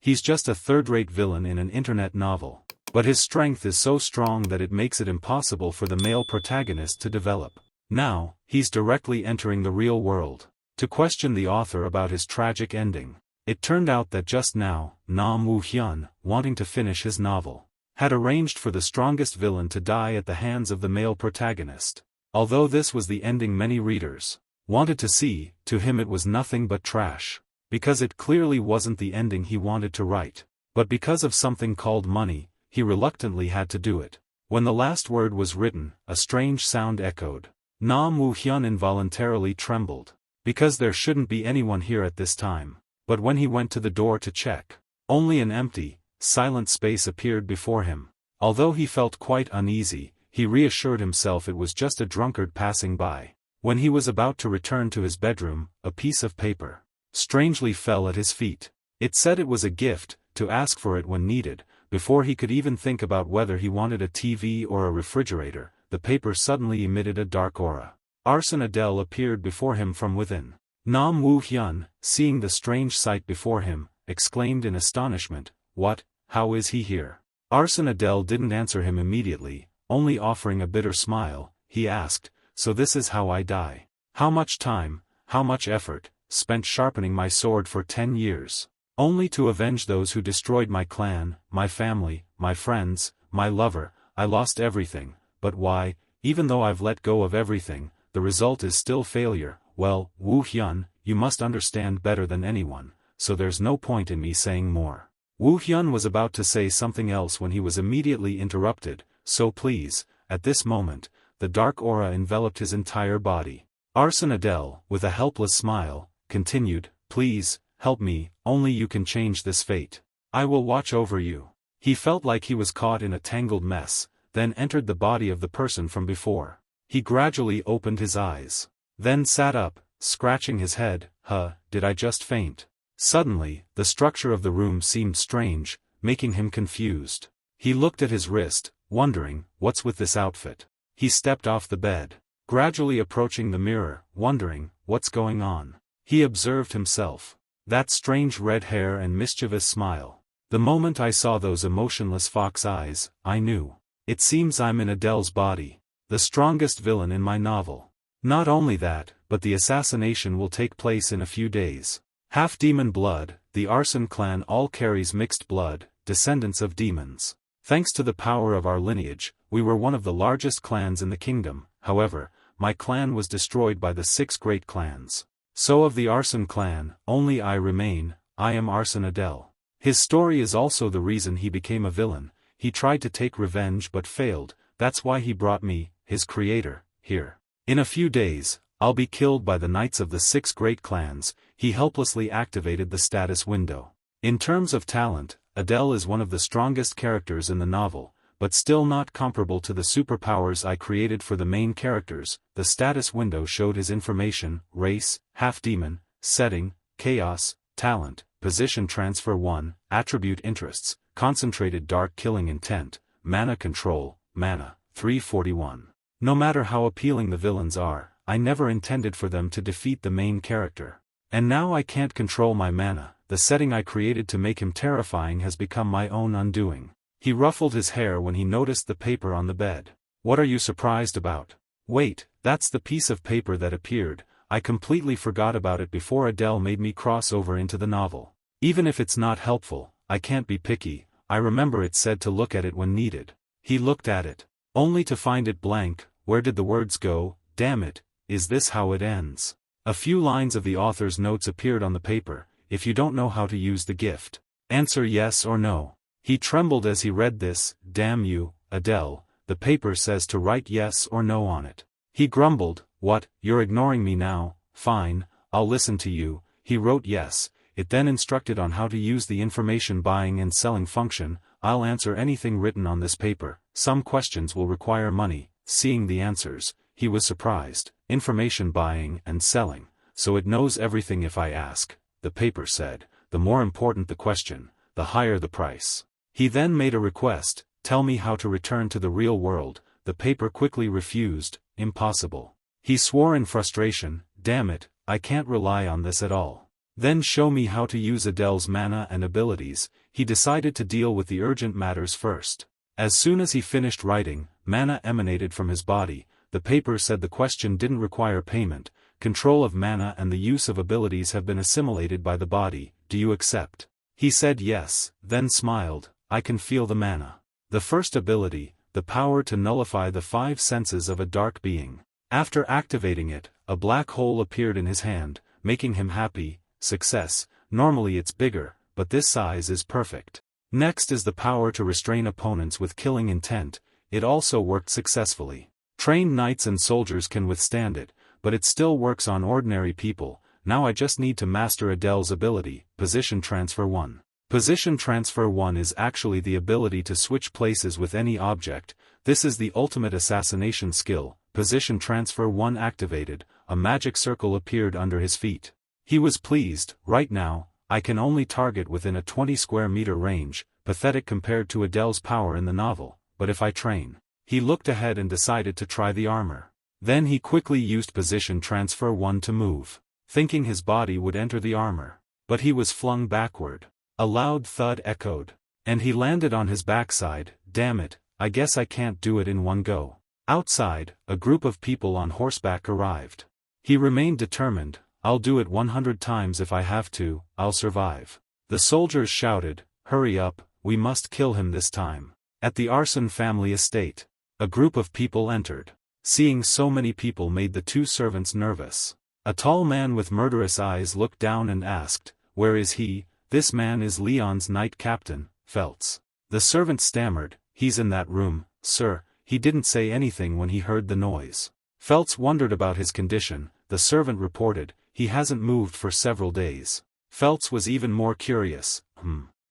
He's just a third-rate villain in an internet novel. But his strength is so strong that it makes it impossible for the male protagonist to develop. Now, he's directly entering the real world. To question the author about his tragic ending. It turned out that just now, Nam Woo-hyun, wanting to finish his novel, had arranged for the strongest villain to die at the hands of the male protagonist. Although this was the ending many readers wanted to see, to him it was nothing but trash. Because it clearly wasn't the ending he wanted to write. But because of something called money, he reluctantly had to do it. When the last word was written, a strange sound echoed. Nam Woo-hyun involuntarily trembled. Because there shouldn't be anyone here at this time. But when he went to the door to check, only an empty, silent space appeared before him. Although he felt quite uneasy, he reassured himself it was just a drunkard passing by. When he was about to return to his bedroom, a piece of paper strangely fell at his feet. It said it was a gift, to ask for it when needed. Before he could even think about whether he wanted a TV or a refrigerator, the paper suddenly emitted a dark aura. Arsène Adèle appeared before him from within. Nam Woo-hyun, seeing the strange sight before him, exclaimed in astonishment, "What? How is he here?" Arsène Adèle didn't answer him immediately, only offering a bitter smile. He asked, "So this is how I die? How much time, how much effort, spent sharpening my sword for 10 years. Only to avenge those who destroyed my clan, my family, my friends, my lover. I lost everything, but why, even though I've let go of everything, the result is still failure. Well, Woo-hyun, you must understand better than anyone, so there's no point in me saying more." Woo-hyun was about to say something else when he was immediately interrupted. "So please," at this moment, the dark aura enveloped his entire body. Arsène Adèle, with a helpless smile, continued, "Please, help me, only you can change this fate. I will watch over you." He felt like he was caught in a tangled mess, then entered the body of the person from before. He gradually opened his eyes. Then sat up, scratching his head. Did I just faint? Suddenly, the structure of the room seemed strange, making him confused. He looked at his wrist, wondering, what's with this outfit? He stepped off the bed, gradually approaching the mirror, wondering, what's going on? He observed himself. That strange red hair and mischievous smile. The moment I saw those emotionless fox eyes, I knew. It seems I'm in Adèle's body. The strongest villain in my novel. Not only that, but the assassination will take place in a few days. Half demon blood, the Arsène clan all carries mixed blood, descendants of demons. Thanks to the power of our lineage, we were one of the largest clans in the kingdom. However, my clan was destroyed by the 6 great clans. So of the Arsène clan, only I remain. I am Arsène Adèle. His story is also the reason he became a villain. He tried to take revenge but failed. That's why he brought me, his creator, here. In a few days, I'll be killed by the knights of the 6 great clans. He helplessly activated the status window. In terms of talent, Adèle is one of the strongest characters in the novel, but still not comparable to the superpowers I created for the main characters. The status window showed his information, race, half-demon, setting, chaos, talent, position transfer 1, attribute interests, concentrated dark killing intent, mana control, mana, 341. No matter how appealing the villains are, I never intended for them to defeat the main character. And now I can't control my mana. The setting I created to make him terrifying has become my own undoing. He ruffled his hair when he noticed the paper on the bed. What are you surprised about? Wait, that's the piece of paper that appeared. I completely forgot about it before Adèle made me cross over into the novel. Even if it's not helpful, I can't be picky. I remember it said to look at it when needed. He looked at it, only to find it blank. Where did the words go? Damn it, is this how it ends? A few lines of the author's notes appeared on the paper. If you don't know how to use the gift, answer yes or no. He trembled as he read this. Damn you, Adèle, the paper says to write yes or no on it. He grumbled, what, you're ignoring me now? Fine, I'll listen to you. He wrote yes. It then instructed on how to use the information buying and selling function. I'll answer anything written on this paper. Some questions will require money. Seeing the answers, he was surprised. Information buying and selling, so it knows everything if I ask. The paper said, the more important the question, the higher the price. He then made a request, tell me how to return to the real world. The paper quickly refused, impossible. He swore in frustration, damn it, I can't rely on this at all. Then show me how to use Adele's mana and abilities. He decided to deal with the urgent matters first. As soon as he finished writing, mana emanated from his body. The paper said the question didn't require payment. Control of mana and the use of abilities have been assimilated by the body. Do you accept? He said yes, then smiled. I can feel the mana. The first ability, the power to nullify the 5 senses of a dark being. After activating it, a black hole appeared in his hand, making him happy. Success. Normally it's bigger, but this size is perfect. Next is the power to restrain opponents with killing intent. It also worked successfully. Trained knights and soldiers can withstand it, but it still works on ordinary people. Now I just need to master Adele's ability, Position Transfer 1. Position Transfer 1 is actually the ability to switch places with any object. This is the ultimate assassination skill. Position Transfer 1 activated, a magic circle appeared under his feet. He was pleased. Right now, I can only target within a 20 square meter range, pathetic compared to Adele's power in the novel, but if I train. He looked ahead and decided to try the armor. Then he quickly used Position Transfer 1 to move, thinking his body would enter the armor. But he was flung backward. A loud thud echoed, and he landed on his backside. Damn it, I guess I can't do it in one go. Outside, a group of people on horseback arrived. He remained determined. I'll do it 100 times if I have to, I'll survive. The soldiers shouted, hurry up, we must kill him this time. At the Arson family estate, a group of people entered. Seeing so many people made the 2 servants nervous. A tall man with murderous eyes looked down and asked, where is he? This man is Leon's knight captain, Feltz. The servant stammered, he's in that room, sir. He didn't say anything when he heard the noise. Feltz wondered about his condition. The servant reported, he hasn't moved for several days. Feltz was even more curious.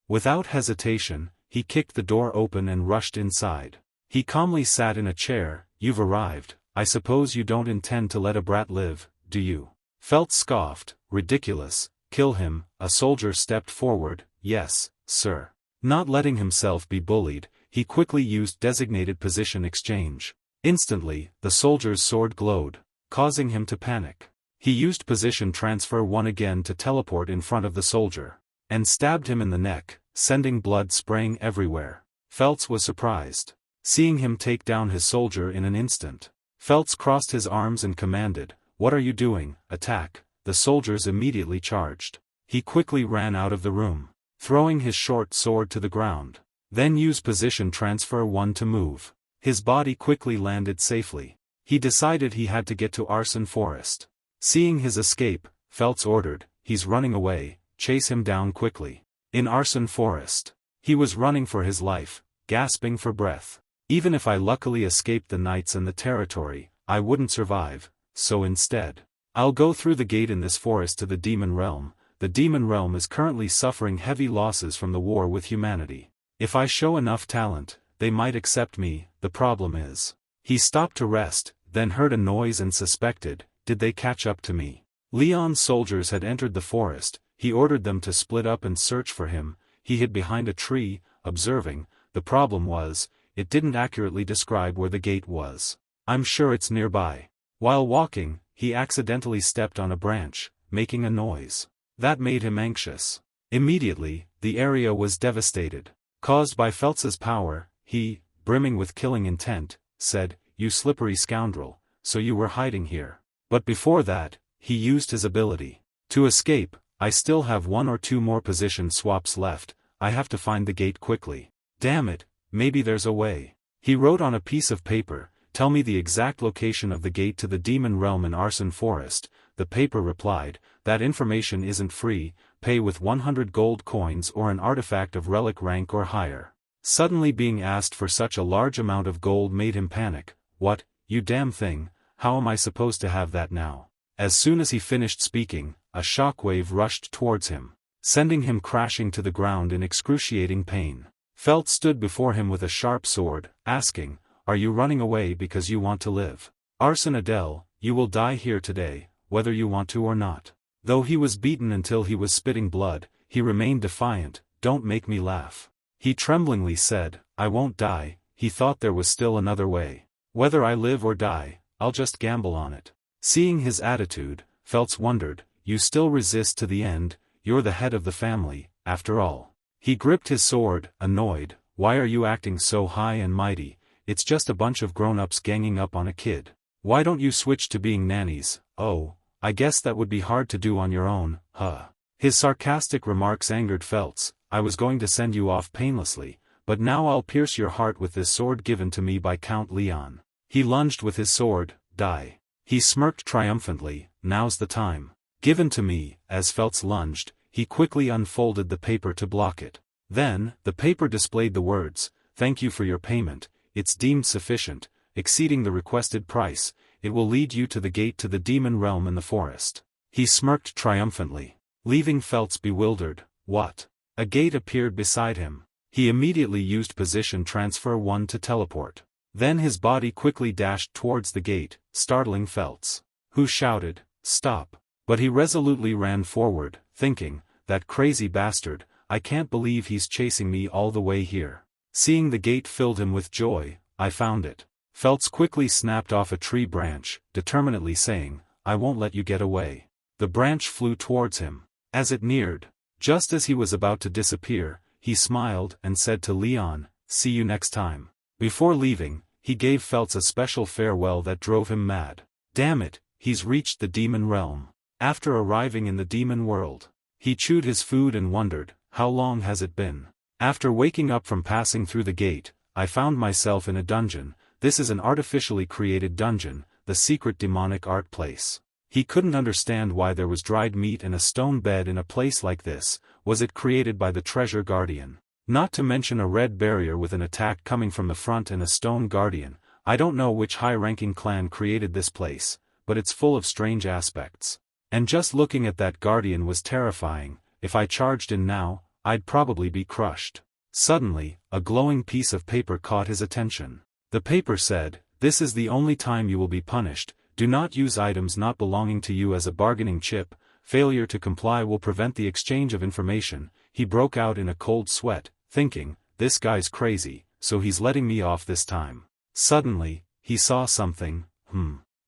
Without hesitation, he kicked the door open and rushed inside. He calmly sat in a chair. You've arrived. I suppose you don't intend to let a brat live, do you? Feltz scoffed. Ridiculous. Kill him. A soldier stepped forward. Yes, sir. Not letting himself be bullied, he quickly used designated position exchange. Instantly, the soldier's sword glowed, causing him to panic. He used Position Transfer 1 again to teleport in front of the soldier, and stabbed him in the neck, sending blood spraying everywhere. Feltz was surprised, seeing him take down his soldier in an instant. Feltz crossed his arms and commanded, what are you doing? Attack. The soldiers immediately charged. He quickly ran out of the room, throwing his short sword to the ground. Then used Position Transfer 1 to move. His body quickly landed safely. He decided he had to get to Arson Forest. Seeing his escape, Feltz ordered, he's running away, chase him down quickly. In Arson Forest, he was running for his life, gasping for breath. Even if I luckily escaped the knights and the territory, I wouldn't survive, so instead, I'll go through the gate in this forest to the Demon Realm. The Demon Realm is currently suffering heavy losses from the war with humanity. If I show enough talent, they might accept me. The problem is. He stopped to rest, then heard a noise and suspected, did they catch up to me? Leon's soldiers had entered the forest. He ordered them to split up and search for him. He hid behind a tree, observing. The problem was, it didn't accurately describe where the gate was. I'm sure it's nearby. While walking, he accidentally stepped on a branch, making a noise. That made him anxious. Immediately, the area was devastated. Caused by Feltz's power, he, brimming with killing intent, said, you slippery scoundrel, so you were hiding here. But before that, he used his ability to escape. I still have 1 or 2 more position swaps left. I have to find the gate quickly. Damn it, maybe there's a way. He wrote on a piece of paper, tell me the exact location of the gate to the Demon Realm in Arson Forest. The paper replied, that information isn't free, pay with 100 gold coins or an artifact of relic rank or higher. Suddenly being asked for such a large amount of gold made him panic. What, you damn thing, how am I supposed to have that now? As soon as he finished speaking, a shockwave rushed towards him, sending him crashing to the ground in excruciating pain. Feltz stood before him with a sharp sword, asking, are you running away because you want to live? Arson Adele, you will die here today, whether you want to or not. Though he was beaten until he was spitting blood, he remained defiant. Don't make me laugh. He tremblingly said, I won't die. He thought there was still another way. Whether I live or die, I'll just gamble on it. Seeing his attitude, Feltz wondered, you still resist to the end, you're the head of the family, after all. He gripped his sword, annoyed. Why are you acting so high and mighty? It's just a bunch of grown-ups ganging up on a kid. Why don't you switch to being nannies? Oh, I guess that would be hard to do on your own, huh? His sarcastic remarks angered Feltz. I was going to send you off painlessly, but now I'll pierce your heart with this sword given to me by Count Leon. He lunged with his sword. Die. He smirked triumphantly. Now's the time. Given to me. As Feltz lunged, he quickly unfolded the paper to block it. Then, the paper displayed the words, "Thank you for your payment, it's deemed sufficient, exceeding the requested price, it will lead you to the gate to the demon realm in the forest." He smirked triumphantly, leaving Feltz bewildered. What? A gate appeared beside him. He immediately used position transfer 1 to teleport. Then his body quickly dashed towards the gate, startling Feltz, who shouted, "Stop!" But he resolutely ran forward, thinking, that crazy bastard, I can't believe he's chasing me all the way here. Seeing the gate filled him with joy. I found it. Feltz quickly snapped off a tree branch, determinedly saying, I won't let you get away. The branch flew towards him. As it neared, just as he was about to disappear, he smiled and said to Leon, "See you next time." Before leaving, he gave Feltz a special farewell that drove him mad. Damn it, he's reached the demon realm. After arriving in the demon world, he chewed his food and wondered, how long has it been? After waking up from passing through the gate, I found myself in a dungeon. This is an artificially created dungeon, the secret demonic art place. He couldn't understand why there was dried meat and a stone bed in a place like this. Was it created by the treasure guardian? Not to mention a red barrier with an attack coming from the front and a stone guardian. I don't know which high-ranking clan created this place, but it's full of strange aspects. And just looking at that guardian was terrifying. If I charged in now, I'd probably be crushed. Suddenly, a glowing piece of paper caught his attention. The paper said, "This is the only time you will be punished. Do not use items not belonging to you as a bargaining chip. Failure to comply will prevent the exchange of information." He broke out in a cold sweat, thinking, this guy's crazy, so he's letting me off this time. Suddenly, he saw something.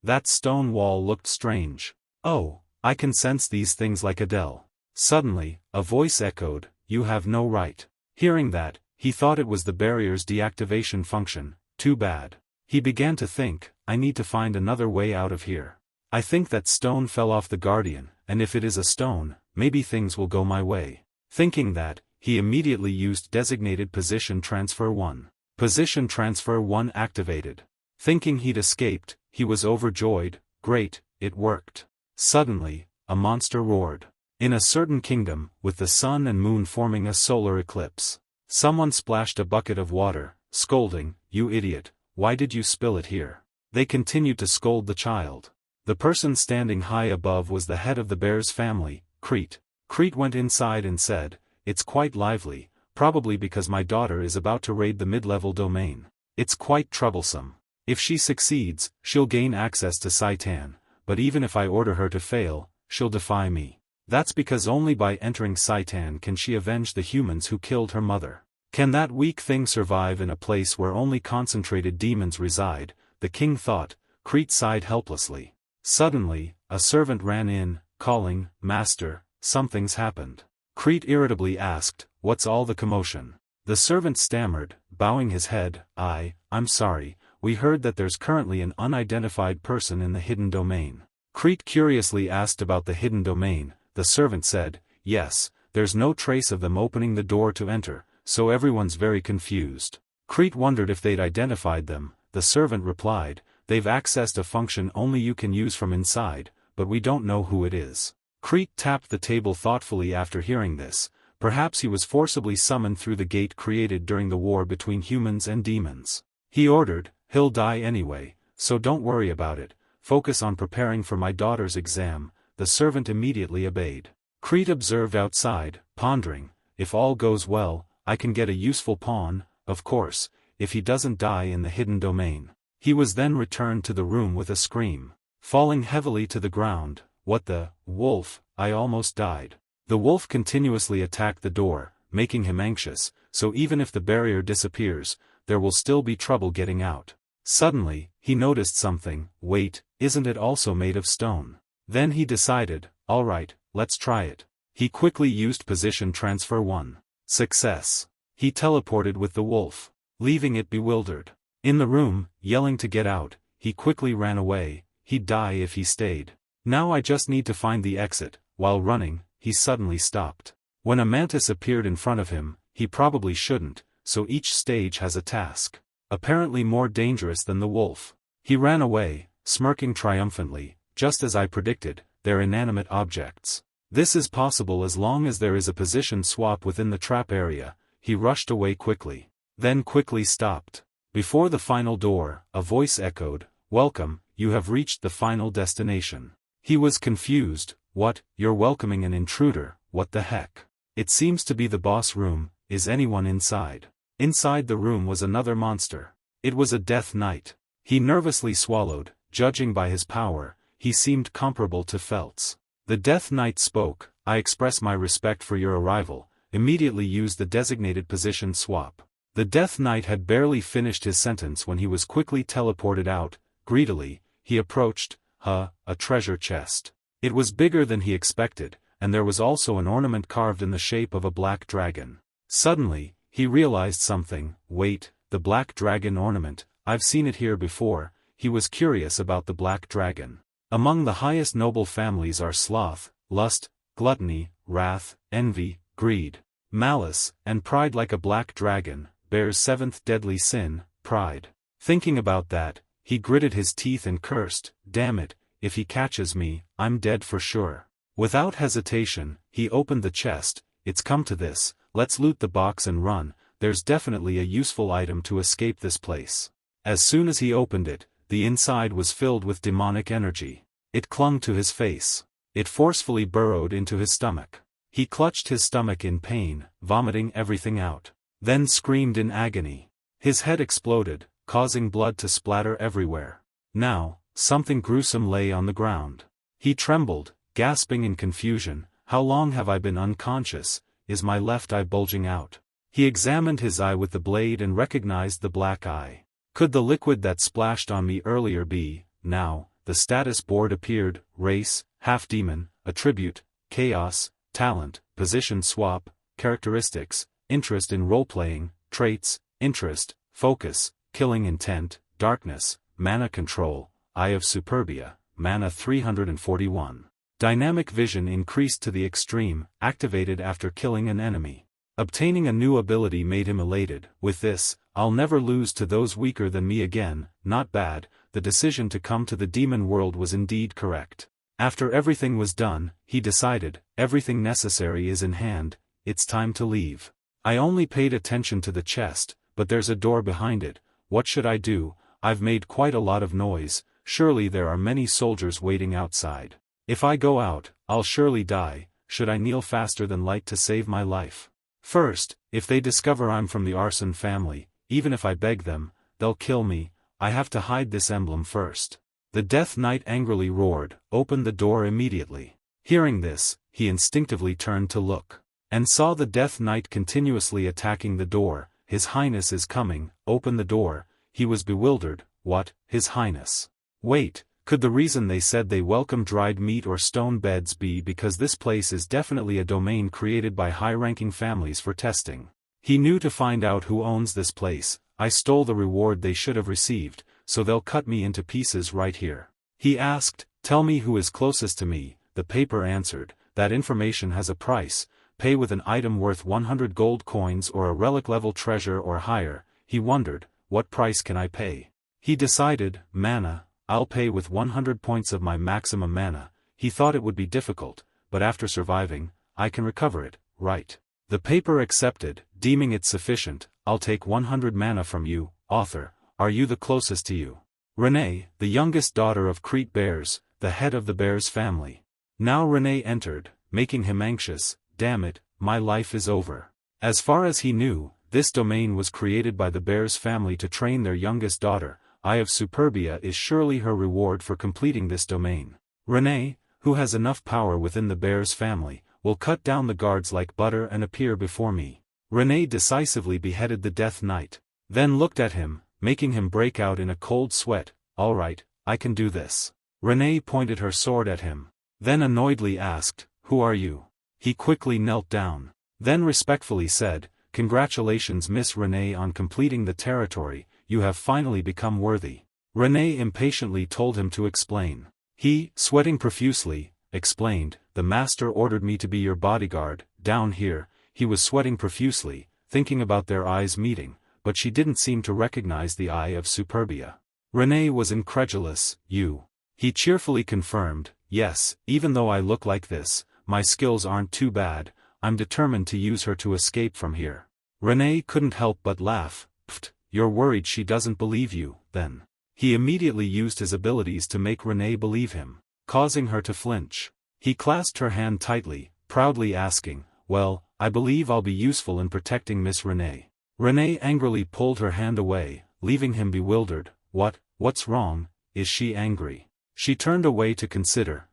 That stone wall looked strange. Oh, I can sense these things like Adele. Suddenly, a voice echoed, "You have no right." Hearing that, he thought it was the barrier's deactivation function. Too bad. He began to think, I need to find another way out of here. I think that stone fell off the guardian, and if it is a stone, maybe things will go my way. Thinking that, he immediately used designated position transfer 1. Position transfer 1 activated. Thinking he'd escaped, he was overjoyed. Great, it worked. Suddenly, a monster roared. In a certain kingdom, with the sun and moon forming a solar eclipse, someone splashed a bucket of water, scolding, "You idiot, why did you spill it here?" They continued to scold the child. The person standing high above was the head of the bear's family, Crete. Crete went inside and said, "It's quite lively, probably because my daughter is about to raid the mid-level domain. It's quite troublesome. If she succeeds, she'll gain access to Saitan, but even if I order her to fail, she'll defy me. That's because only by entering Saitan can she avenge the humans who killed her mother. Can that weak thing survive in a place where only concentrated demons reside?" The king thought. Crete sighed helplessly. Suddenly, a servant ran in, calling, "Master, something's happened." Crete irritably asked, "What's all the commotion?" The servant stammered, bowing his head, I'm sorry, we heard that there's currently an unidentified person in the hidden domain." Crete curiously asked about the hidden domain. The servant said, "Yes, there's no trace of them opening the door to enter, so everyone's very confused." Crete wondered if they'd identified them. The servant replied, "They've accessed a function only you can use from inside, but we don't know who it is." Crete tapped the table thoughtfully after hearing this. Perhaps he was forcibly summoned through the gate created during the war between humans and demons. He ordered, "He'll die anyway, so don't worry about it, focus on preparing for my daughter's exam." The servant immediately obeyed. Crete observed outside, pondering, if all goes well, I can get a useful pawn, of course, if he doesn't die in the hidden domain. He was then returned to the room with a scream. Falling heavily to the ground, "What the, wolf, I almost died." The wolf continuously attacked the door, making him anxious, so even if the barrier disappears, there will still be trouble getting out. Suddenly, he noticed something. Wait, isn't it also made of stone? Then he decided, Alright, let's try it. He quickly used position transfer 1. Success. He teleported with the wolf, leaving it bewildered. In the room, yelling to get out, he quickly ran away. He'd die if he stayed. Now I just need to find the exit. While running, he suddenly stopped. When a mantis appeared in front of him, he probably shouldn't, so each stage has a task. Apparently more dangerous than the wolf. He ran away, smirking triumphantly. Just as I predicted, they're inanimate objects. This is possible as long as there is a position swap within the trap area. He rushed away quickly. Then quickly stopped. Before the final door, a voice echoed, "Welcome, you have reached the final destination." He was confused. What, you're welcoming an intruder, what the heck? It seems to be the boss room. Is anyone inside? Inside the room was another monster. It was a death knight. He nervously swallowed. Judging by his power, he seemed comparable to Felt's. The death knight spoke, "I express my respect for your arrival. Immediately use the designated position swap." The death knight had barely finished his sentence when he was quickly teleported out. Greedily, he approached, a treasure chest. It was bigger than he expected, and there was also an ornament carved in the shape of a black dragon. Suddenly, he realized something. Wait, the black dragon ornament, I've seen it here before. He was curious about the black dragon. Among the highest noble families are sloth, lust, gluttony, wrath, envy, greed, malice, and pride. Like a black dragon, bears seventh deadly sin, pride. Thinking about that, he gritted his teeth and cursed, "Damn it, if he catches me, I'm dead for sure." Without hesitation, he opened the chest. "It's come to this, let's loot the box and run. There's definitely a useful item to escape this place." As soon as he opened it, the inside was filled with demonic energy. It clung to his face. It forcefully burrowed into his stomach. He clutched his stomach in pain, vomiting everything out. Then screamed in agony. His head exploded, causing blood to splatter everywhere. Now, something gruesome lay on the ground. He trembled, gasping in confusion. "How long have I been unconscious? Is my left eye bulging out?" He examined his eye with the blade and recognized the black eye. Could the liquid that splashed on me earlier be? Now, the status board appeared: race, half-demon, attribute, chaos, talent, position swap, characteristics, interest in role-playing, traits, interest, focus, killing intent, darkness, mana control, eye of superbia, mana 341. Dynamic vision increased to the extreme, activated after killing an enemy. Obtaining a new ability made him elated. With this, I'll never lose to those weaker than me again. Not bad. The decision to come to the demon world was indeed correct. After everything was done, he decided, everything necessary is in hand, it's time to leave. I only paid attention to the chest, but there's a door behind it. What should I do? I've made quite a lot of noise. Surely there are many soldiers waiting outside. If I go out, I'll surely die. Should I kneel faster than light to save my life? First, if they discover I'm from the arson family, even if I beg them, they'll kill me. I have to hide this emblem first. The Death Knight angrily roared, "Open the door immediately." Hearing this, he instinctively turned to look, and saw the Death Knight continuously attacking the door. "His Highness is coming, open the door." He was bewildered. What, His Highness? Wait, could the reason they said they welcome dried meat or stone beds be because this place is definitely a domain created by high-ranking families for testing? He knew to find out who owns this place. I stole the reward they should have received, so they'll cut me into pieces right here. He asked, "Tell me who is closest to me." The paper answered, "That information has a price. Pay with an item worth 100 gold coins or a relic-level treasure or higher." He wondered, what price can I pay? He decided, mana. I'll pay with 100 points of my maximum mana. He thought it would be difficult, but after surviving, I can recover it, right? The paper accepted, deeming it sufficient. "I'll take 100 mana from you, author. Are you the closest to you?" Renee, the youngest daughter of Crete Bears, the head of the Bears family. Now Renee entered, making him anxious. Damn it, my life is over. As far as he knew, this domain was created by the Bears family to train their youngest daughter. Eye of Superbia is surely her reward for completing this domain. Renee, who has enough power within the Bears family, will cut down the guards like butter and appear before me. Renee decisively beheaded the Death Knight, then looked at him, making him break out in a cold sweat. "All right, I can do this." Renee pointed her sword at him. Then annoyedly asked, "Who are you?" He quickly knelt down. Then respectfully said, "Congratulations Miss Renee on completing the territory, you have finally become worthy." Renee impatiently told him to explain. He, sweating profusely, explained, "The master ordered me to be your bodyguard, down here." He was sweating profusely, thinking about their eyes meeting, but she didn't seem to recognize the eye of Superbia. Renee was incredulous. "You?" He cheerfully confirmed, "Yes, even though I look like this, my skills aren't too bad, I'm determined to use her to escape from here." Renee couldn't help but laugh. "Pfft, you're worried she doesn't believe you, then." He immediately used his abilities to make Renee believe him, causing her to flinch. He clasped her hand tightly, proudly asking, "Well, I believe I'll be useful in protecting Miss Renee." Renee angrily pulled her hand away, leaving him bewildered. What's wrong? Is she angry?" She turned away to consider.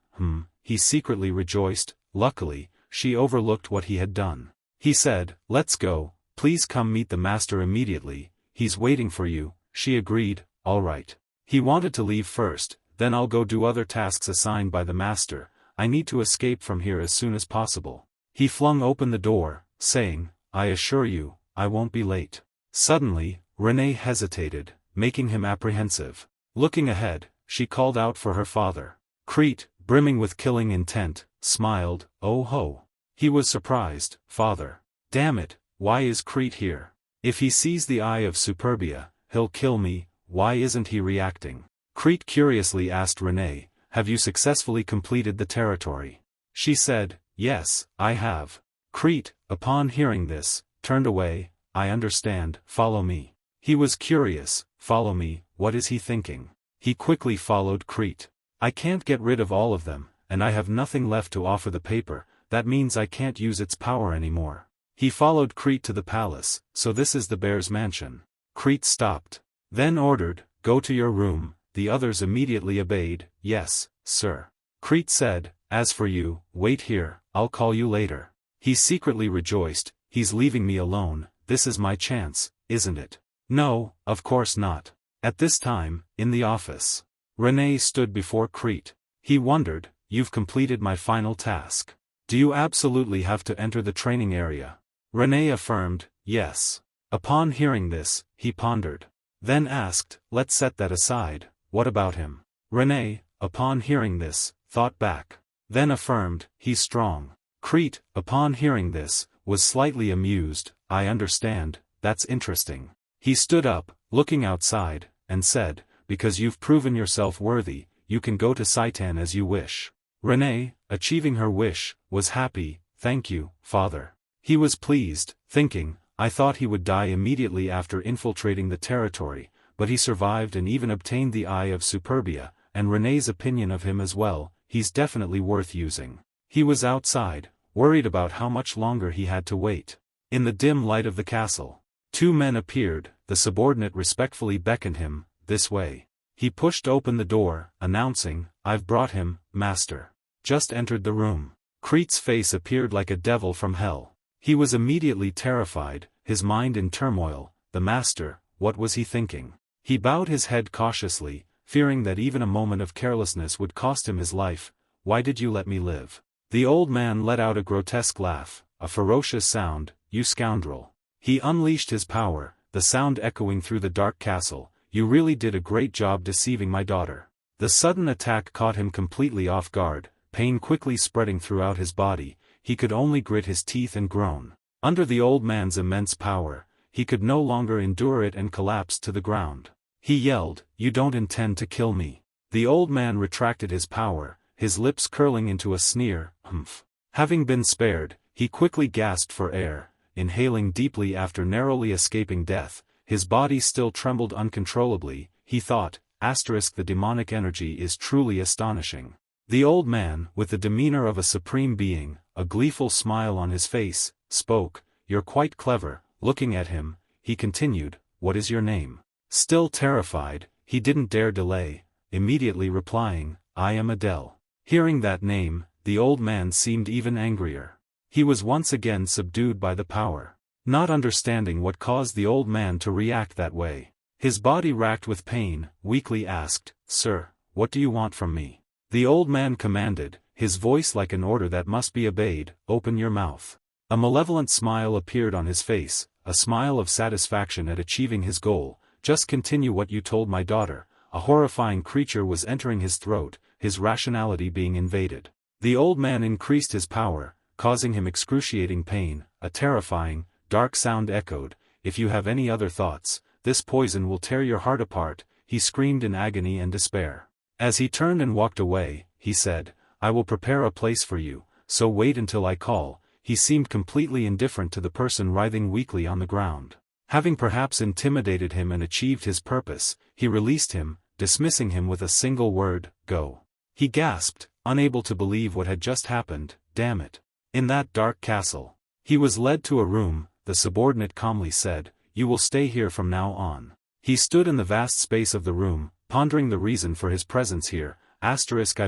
He secretly rejoiced. Luckily, she overlooked what he had done. He said, "Let's go, please come meet the master immediately, he's waiting for you." She agreed, "All right." He wanted to leave first, "Then I'll go do other tasks assigned by the master, I need to escape from here as soon as possible." He flung open the door, saying, "I assure you, I won't be late." Suddenly, Renee hesitated, making him apprehensive. Looking ahead, she called out for her father. Crete, brimming with killing intent, smiled. "Oh ho." He was surprised. "Father. Damn it, why is Crete here? If he sees the eye of Superbia, he'll kill me, why isn't he reacting?" Crete curiously asked Renee, "Have you successfully completed the territory?" She said, "Yes, I have." Crete, upon hearing this, turned away. "I understand, follow me." He was curious. "Follow me, what is he thinking?" He quickly followed Crete. "I can't get rid of all of them, and I have nothing left to offer the paper, that means I can't use its power anymore." He followed Crete to the palace. "So this is the bear's mansion." Crete stopped. Then ordered, "Go to your room." The others immediately obeyed. "Yes, sir." Crete said, "As for you, wait here, I'll call you later." He secretly rejoiced, "He's leaving me alone, this is my chance, isn't it?" "No, of course not." At this time, in the office, Renee stood before Crete. He wondered, "You've completed my final task. Do you absolutely have to enter the training area?" Renee affirmed, "Yes." Upon hearing this, he pondered. Then asked, "Let's set that aside, what about him?" Renee, upon hearing this, thought back. Then affirmed, "He's strong." Crete, upon hearing this, was slightly amused. "I understand, that's interesting." He stood up, looking outside, and said, "Because you've proven yourself worthy, you can go to Saitan as you wish." Renee, achieving her wish, was happy. "Thank you, father." He was pleased, thinking, "I thought he would die immediately after infiltrating the territory, but he survived and even obtained the eye of Superbia, and Renee's opinion of him as well, he's definitely worth using." He was outside, worried about how much longer he had to wait. In the dim light of the castle, two men appeared. The subordinate respectfully beckoned him, "This way." He pushed open the door, announcing, "I've brought him, master." Just entered the room. Crete's face appeared like a devil from hell. He was immediately terrified, his mind in turmoil. The master, what was he thinking? He bowed his head cautiously, fearing that even a moment of carelessness would cost him his life. "Why did you let me live?" The old man let out a grotesque laugh, a ferocious sound. "You scoundrel." He unleashed his power, the sound echoing through the dark castle. "You really did a great job deceiving my daughter." The sudden attack caught him completely off guard, pain quickly spreading throughout his body. He could only grit his teeth and groan. Under the old man's immense power, he could no longer endure it and collapsed to the ground. He yelled, "You don't intend to kill me." The old man retracted his power, his lips curling into a sneer. "Humph." Having been spared, he quickly gasped for air, inhaling deeply after narrowly escaping death. His body still trembled uncontrollably. He thought, the demonic energy is truly astonishing. The old man, with the demeanor of a supreme being, a gleeful smile on his face, spoke, "You're quite clever." Looking at him, he continued, "What is your name?" Still terrified, he didn't dare delay, immediately replying, "I am Adele." Hearing that name, the old man seemed even angrier. He was once again subdued by the power. Not understanding what caused the old man to react that way, his body racked with pain, weakly asked, "Sir, what do you want from me?" The old man commanded, his voice like an order that must be obeyed, "Open your mouth." A malevolent smile appeared on his face, a smile of satisfaction at achieving his goal. "Just continue what you told my daughter." A horrifying creature was entering his throat, his rationality being invaded. The old man increased his power, causing him excruciating pain. A terrifying, dark sound echoed, "If you have any other thoughts, this poison will tear your heart apart," he screamed in agony and despair. As he turned and walked away, he said, "I will prepare a place for you, so wait until I call." He seemed completely indifferent to the person writhing weakly on the ground. Having perhaps intimidated him and achieved his purpose, he released him, dismissing him with a single word, "Go." He gasped, unable to believe what had just happened. Damn it. In that dark castle. He was led to a room. The subordinate calmly said, "You will stay here from now on." He stood in the vast space of the room, pondering the reason for his presence here. I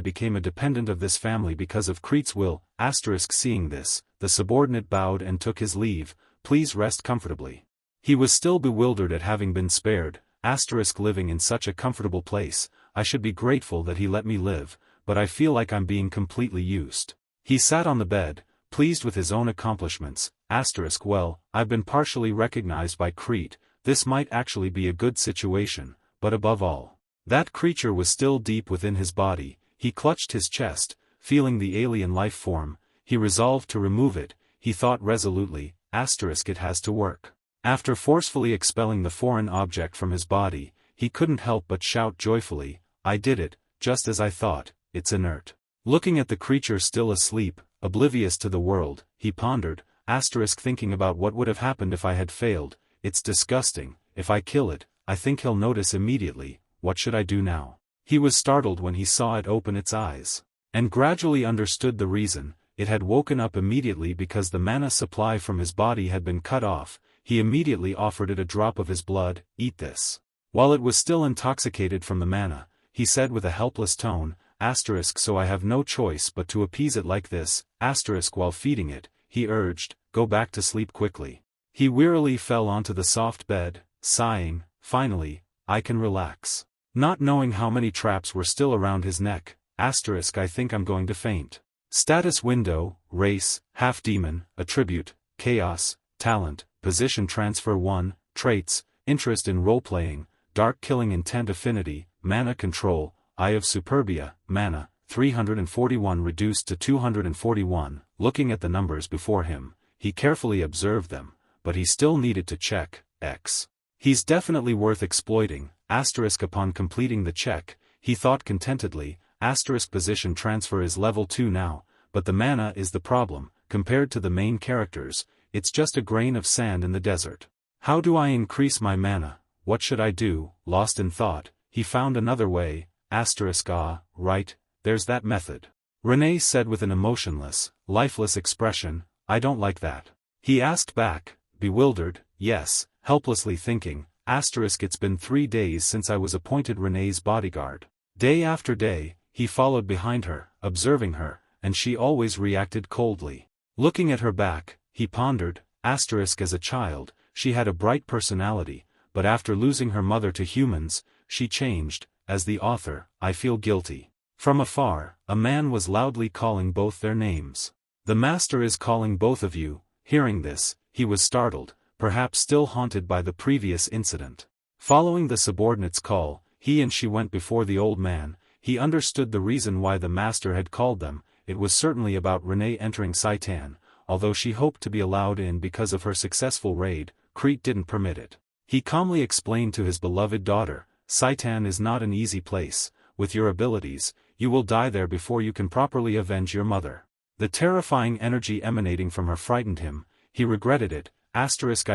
became a dependent of this family because of Crete's will. Seeing this, the subordinate bowed and took his leave. "Please rest comfortably." He was still bewildered at having been spared. Living in such a comfortable place, I should be grateful that he let me live, but I feel like I'm being completely used. He sat on the bed, pleased with his own accomplishments. Well, I've been partially recognized by Crete. This might actually be a good situation, but above all, that creature was still deep within his body. He clutched his chest, feeling the alien life form. He resolved to remove it. He thought resolutely, "It has to work." After forcefully expelling the foreign object from his body, he couldn't help but shout joyfully, "I did it, just as I thought, it's inert." Looking at the creature still asleep, oblivious to the world, he pondered, thinking about what would have happened if I had failed. "It's disgusting. If I kill it, I think he'll notice immediately. What should I do now?" He was startled when he saw it open its eyes, and gradually understood the reason. It had woken up immediately because the mana supply from his body had been cut off. He immediately offered it a drop of his blood. "Eat this." While it was still intoxicated from the mana, he said with a helpless tone, "So I have no choice but to appease it like this." While feeding it, he urged, "Go back to sleep quickly." He wearily fell onto the soft bed, sighing, "Finally, I can relax." Not knowing how many traps were still around his neck, I think I'm going to faint. Status window, race, half-demon, attribute, chaos, talent, position transfer 1, traits, interest in role-playing, dark killing intent affinity, mana control, Eye of Superbia, mana, 341 reduced to 241. Looking at the numbers before him, he carefully observed them, but he still needed to check, X. He's definitely worth exploiting. Upon completing the check, he thought contentedly, position transfer is level 2 now, but the mana is the problem. Compared to the main characters, it's just a grain of sand in the desert. How do I increase my mana? What should I do? Lost in thought, he found another way. Right, there's that method. Renee said with an emotionless, lifeless expression, "I don't like that." He asked back, bewildered, "Yes," helplessly thinking, "It's been 3 days since I was appointed Renee's bodyguard." Day after day, he followed behind her, observing her, and she always reacted coldly. Looking at her back, he pondered, as a child, she had a bright personality, but after losing her mother to humans, she changed. As the author, I feel guilty. From afar, a man was loudly calling both their names. "The master is calling both of you." Hearing this, he was startled, perhaps still haunted by the previous incident. Following the subordinate's call, he and she went before the old man. He understood the reason why the master had called them. It was certainly about Renee entering Saitan. Although she hoped to be allowed in because of her successful raid, Crete didn't permit it. He calmly explained to his beloved daughter, "Saitan is not an easy place. With your abilities, you will die there before you can properly avenge your mother." The terrifying energy emanating from her frightened him. He regretted it. I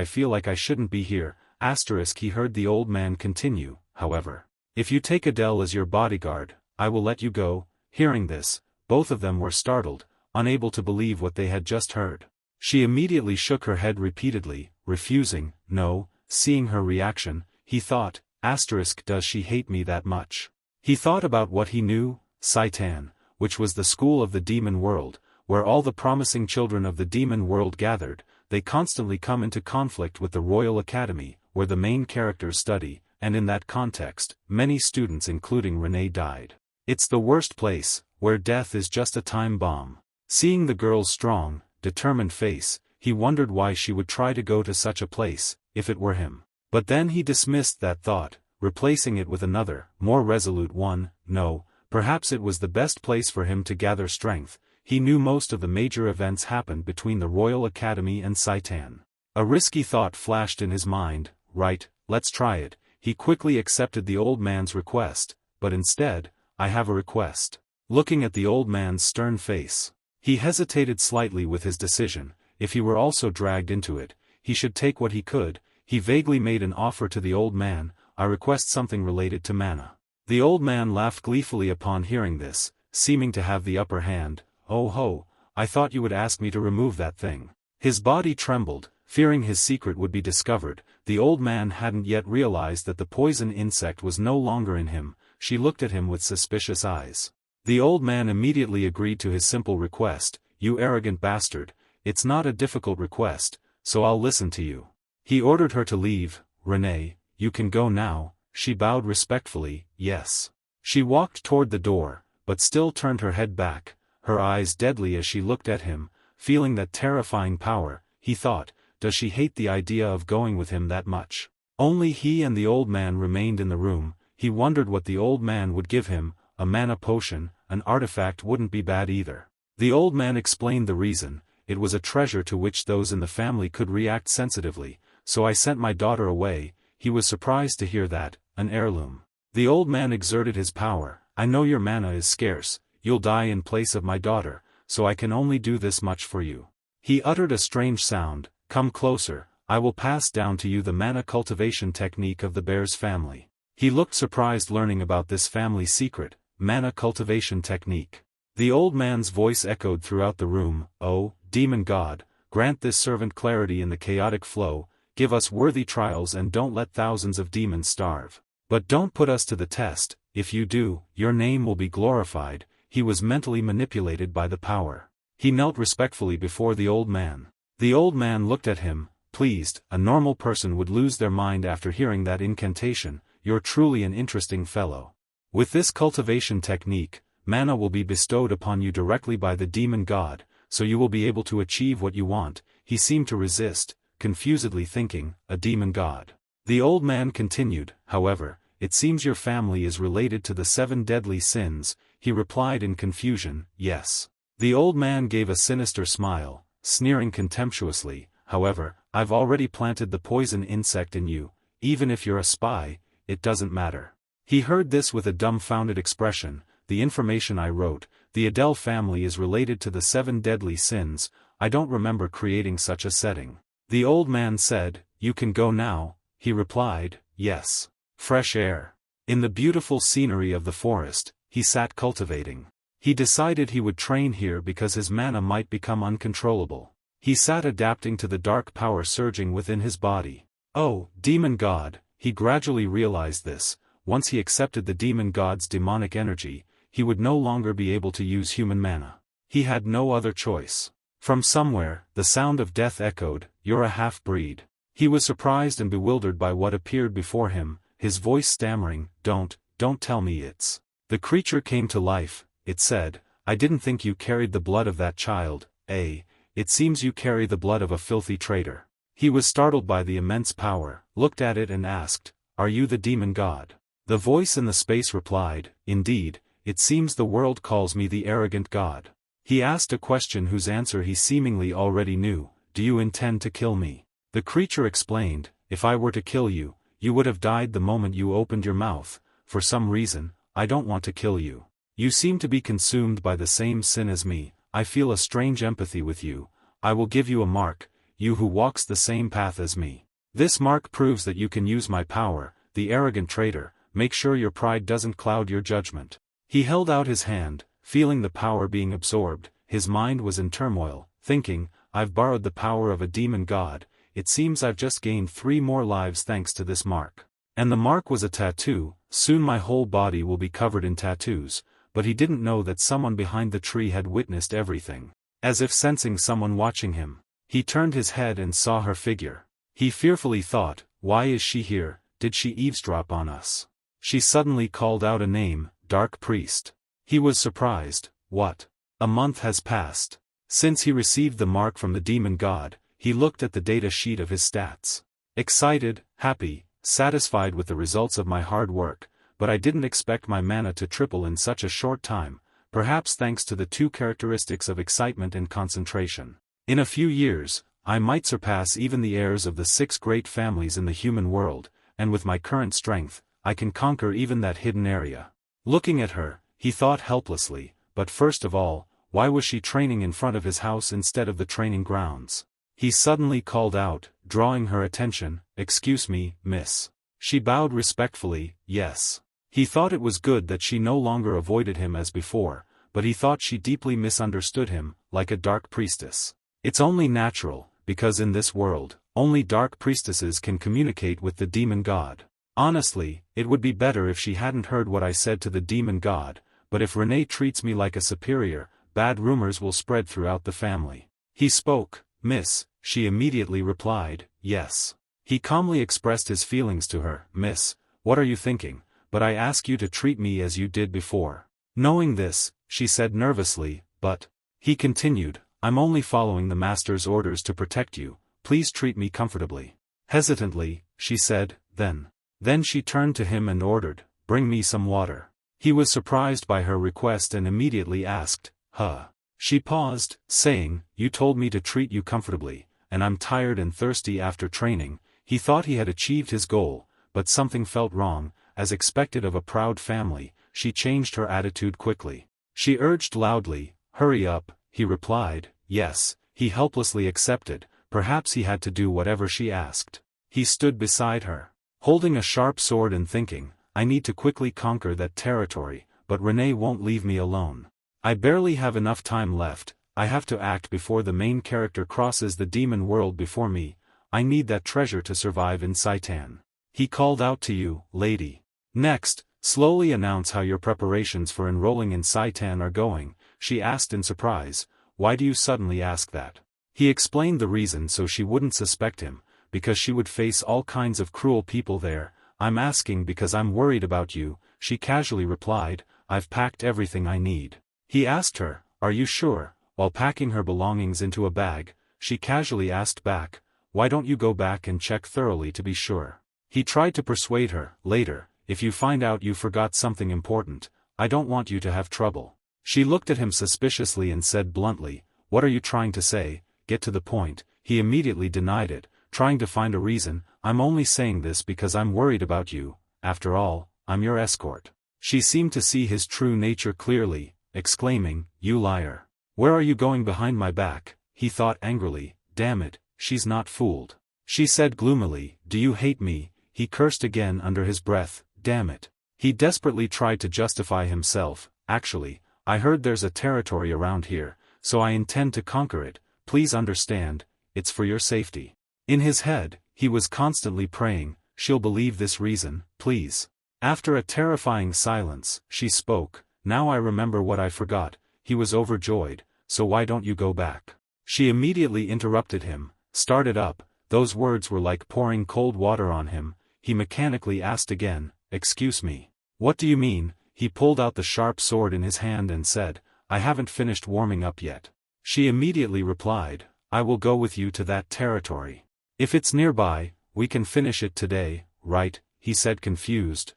feel like I shouldn't be here. He heard the old man continue, "However, if you take Adele as your bodyguard, I will let you go." Hearing this, both of them were startled, unable to believe what they had just heard. She immediately shook her head repeatedly, refusing, "No." Seeing her reaction, he thought, "Does she hate me that much?" He thought about what he knew, Saitan, which was the school of the demon world, where all the promising children of the demon world gathered. They constantly come into conflict with the Royal Academy, where the main characters study, and in that context, many students including Renee died. It's the worst place. where death is just a time bomb. Seeing the girl's strong, determined face, he wondered why she would try to go to such a place, if it were him. But then he dismissed that thought, replacing it with another, more resolute one. No, perhaps it was the best place for him to gather strength. He knew most of the major events happened between the Royal Academy and Saitan. A risky thought flashed in his mind. Right, let's try it. He quickly accepted the old man's request, but instead, I have a request. Looking at the old man's stern face, he hesitated slightly with his decision. If he were also dragged into it, he should take what he could. He vaguely made an offer to the old man. I request something related to mana. The old man laughed gleefully upon hearing this, seeming to have the upper hand. Oh ho, I thought you would ask me to remove that thing. His body trembled, fearing his secret would be discovered. The old man hadn't yet realized that the poison insect was no longer in him. She looked at him with suspicious eyes. The old man immediately agreed to his simple request. You arrogant bastard, it's not a difficult request, so I'll listen to you. He ordered her to leave. Renee, you can go now. She bowed respectfully. Yes. She walked toward the door, but still turned her head back, her eyes deadly as she looked at him, feeling that terrifying power. He thought, does she hate the idea of going with him that much? Only he and the old man remained in the room. He wondered what the old man would give him. A mana potion, an artifact wouldn't be bad either. The old man explained the reason. It was a treasure to which those in the family could react sensitively, so I sent my daughter away. He was surprised to hear that, an heirloom. The old man exerted his power. I know your mana is scarce, you'll die in place of my daughter, so I can only do this much for you. He uttered a strange sound. Come closer, I will pass down to you the mana cultivation technique of the bear's family. He looked surprised learning about this family secret, mana cultivation technique. The old man's voice echoed throughout the room. Oh, demon god, grant this servant clarity in the chaotic flow, give us worthy trials and don't let thousands of demons starve. But don't put us to the test. If you do, your name will be glorified. He was mentally manipulated by the power. He knelt respectfully before the old man. The old man looked at him, pleased. A normal person would lose their mind after hearing that incantation. You're truly an interesting fellow. With this cultivation technique, mana will be bestowed upon you directly by the demon god, so you will be able to achieve what you want. He seemed to resist, confusedly thinking, a demon god. The old man continued, however, it seems your family is related to the 7 deadly sins. He replied in confusion, yes. The old man gave a sinister smile, sneering contemptuously, however, I've already planted the poison insect in you. Even if you're a spy, it doesn't matter. He heard this with a dumbfounded expression. The information I wrote, the Adele family is related to the 7 deadly sins. I don't remember creating such a setting. The old man said, you can go now. He replied, yes. Fresh air. In the beautiful scenery of the forest, he sat cultivating. He decided he would train here because his mana might become uncontrollable. He sat adapting to the dark power surging within his body. Oh, demon god, he gradually realized this. Once he accepted the demon god's demonic energy, he would no longer be able to use human mana. He had no other choice. From somewhere, the sound of death echoed, you're a half-breed. He was surprised and bewildered by what appeared before him, his voice stammering, don't tell me it's. The creature came to life. It said, I didn't think you carried the blood of that child. It seems you carry the blood of a filthy traitor. He was startled by the immense power, looked at it and asked, are you the demon god? The voice in the space replied, indeed, it seems the world calls me the arrogant god. He asked a question whose answer he seemingly already knew, do you intend to kill me? The creature explained, if I were to kill you, you would have died the moment you opened your mouth. For some reason, I don't want to kill you. You seem to be consumed by the same sin as me. I feel a strange empathy with you. I will give you a mark, you who walks the same path as me. This mark proves that you can use my power. The arrogant traitor, make sure your pride doesn't cloud your judgment. He held out his hand, feeling the power being absorbed. His mind was in turmoil, thinking, I've borrowed the power of a demon god. It seems I've just gained 3 more lives thanks to this mark. And the mark was a tattoo. Soon my whole body will be covered in tattoos. But he didn't know that someone behind the tree had witnessed everything. As if sensing someone watching him, he turned his head and saw her figure. He fearfully thought, why is she here? Did she eavesdrop on us? She suddenly called out a name, Dark Priest. He was surprised. What? A month has passed. Since he received the mark from the demon god, he looked at the data sheet of his stats. Excited, happy, satisfied with the results of my hard work, but I didn't expect my mana to triple in such a short time, perhaps thanks to the two characteristics of excitement and concentration. In a few years, I might surpass even the heirs of the 6 great families in the human world, and with my current strength, I can conquer even that hidden area. Looking at her, he thought helplessly, but first of all, why was she training in front of his house instead of the training grounds? He suddenly called out, drawing her attention, "Excuse me, miss." She bowed respectfully, "Yes." He thought it was good that she no longer avoided him as before, but he thought she deeply misunderstood him, like a dark priestess. It's only natural, because in this world, only dark priestesses can communicate with the demon god. Honestly, it would be better if she hadn't heard what I said to the demon god, but if Renee treats me like a superior, bad rumors will spread throughout the family. He spoke, "Miss," she immediately replied, "Yes." He calmly expressed his feelings to her, "Miss, what are you thinking? But I ask you to treat me as you did before." Knowing this, she said nervously, "But," he continued, "I'm only following the master's orders to protect you, please treat me comfortably." Hesitantly, she said, Then she turned to him and ordered, "Bring me some water." He was surprised by her request and immediately asked, "Huh?" She paused, saying, "You told me to treat you comfortably, and I'm tired and thirsty after training." He thought he had achieved his goal, but something felt wrong. As expected of a proud family, she changed her attitude quickly. She urged loudly, "Hurry up," he replied, "Yes." He helplessly accepted, perhaps he had to do whatever she asked. He stood beside her, holding a sharp sword and thinking, I need to quickly conquer that territory, but Renee won't leave me alone. I barely have enough time left, I have to act before the main character crosses the demon world before me, I need that treasure to survive in Saitan. He called out to you, lady. Next, slowly announce how your preparations for enrolling in Saitan are going, she asked in surprise. Why do you suddenly ask that? He explained the reason so she wouldn't suspect him, because she would face all kinds of cruel people there. I'm asking because I'm worried about you, she casually replied. I've packed everything I need. He asked her, are you sure? While packing her belongings into a bag, she casually asked back, why don't you go back and check thoroughly to be sure? He tried to persuade her, later, if you find out you forgot something important, I don't want you to have trouble. She looked at him suspiciously and said bluntly, what are you trying to say? Get to the point. He immediately denied it, trying to find a reason. I'm only saying this because I'm worried about you, after all, I'm your escort. She seemed to see his true nature clearly, exclaiming, you liar. Where are you going behind my back? He thought angrily, damn it, she's not fooled. She said gloomily, do you hate me? He cursed again under his breath, damn it. He desperately tried to justify himself, actually, I heard there's a territory around here, so I intend to conquer it, please understand, it's for your safety. In his head, he was constantly praying, she'll believe this reason, please. After a terrifying silence, she spoke, now I remember what I forgot. He was overjoyed, so why don't you go back? She immediately interrupted him, started up, those words were like pouring cold water on him. He mechanically asked again, excuse me. What do you mean? He pulled out the sharp sword in his hand and said, I haven't finished warming up yet. She immediately replied, I will go with you to that territory. If it's nearby, we can finish it today, right? He said confused,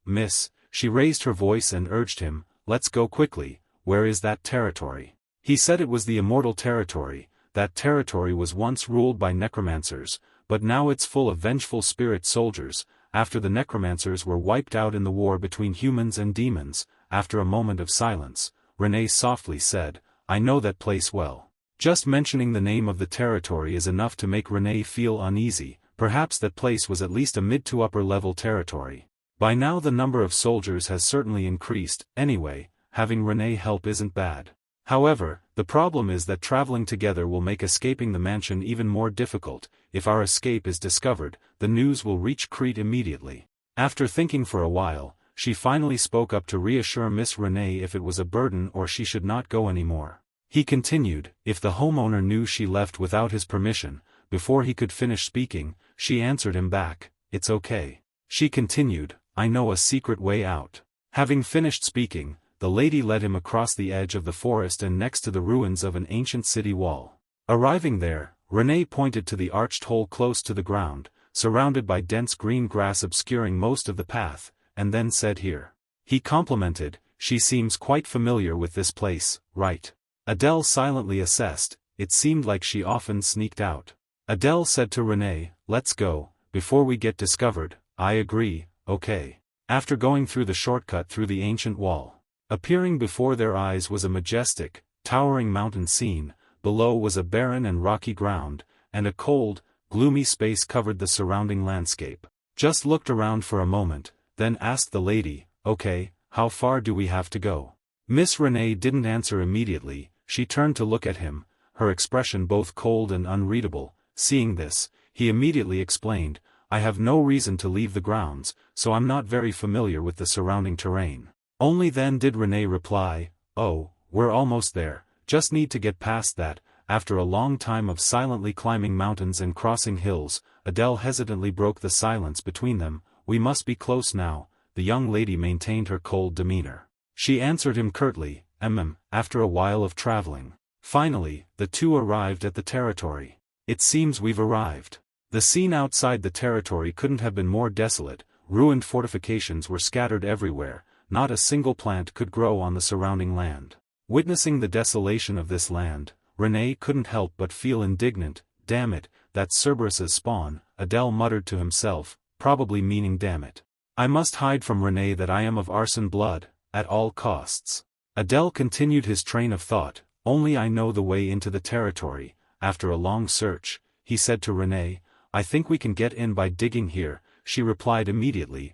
miss. She raised her voice and urged him, let's go quickly, where is that territory? He said it was the immortal territory. That territory was once ruled by necromancers, but now it's full of vengeful spirit soldiers. After the necromancers were wiped out in the war between humans and demons, after a moment of silence, Renee softly said, I know that place well. Just mentioning the name of the territory is enough to make Renee feel uneasy. Perhaps that place was at least a mid to upper level territory. By now the number of soldiers has certainly increased. Anyway, having Renee help isn't bad. However, the problem is that traveling together will make escaping the mansion even more difficult. If our escape is discovered, the news will reach Crete immediately. After thinking for a while, she finally spoke up to reassure Miss Renee if it was a burden or she should not go anymore. He continued, if the homeowner knew she left without his permission, before he could finish speaking, she answered him back, it's okay. She continued, I know a secret way out. Having finished speaking, the lady led him across the edge of the forest and next to the ruins of an ancient city wall. Arriving there, Renee pointed to the arched hole close to the ground, surrounded by dense green grass obscuring most of the path, and then said here. He complimented, "She seems quite familiar with this place, right?" Adele silently assessed, it seemed like she often sneaked out. Adele said to Renee, "Let's go, before we get discovered." "I agree, okay." After going through the shortcut through the ancient wall, appearing before their eyes was a majestic, towering mountain scene, below was a barren and rocky ground, and a cold, gloomy space covered the surrounding landscape. Just looked around for a moment, then asked the lady, "Okay, how far do we have to go?" Miss Renee didn't answer immediately, she turned to look at him, her expression both cold and unreadable. Seeing this, he immediately explained, "I have no reason to leave the grounds, so I'm not very familiar with the surrounding terrain." Only then did Renee reply, "Oh, we're almost there, just need to get past that." After a long time of silently climbing mountains and crossing hills, Adele hesitantly broke the silence between them. "We must be close now." The young lady maintained her cold demeanor. She answered him curtly, after a while of traveling. Finally, the two arrived at the territory. "It seems we've arrived." The scene outside the territory couldn't have been more desolate. Ruined fortifications were scattered everywhere, not a single plant could grow on the surrounding land. Witnessing the desolation of this land, Renee couldn't help but feel indignant. "Damn it, that's Cerberus's spawn," Adele muttered to himself, probably meaning damn it. "I must hide from Renee that I am of arson blood, at all costs." Adele continued his train of thought, "Only I know the way into the territory." After a long search, he said to Renee, "I think we can get in by digging here." She replied immediately,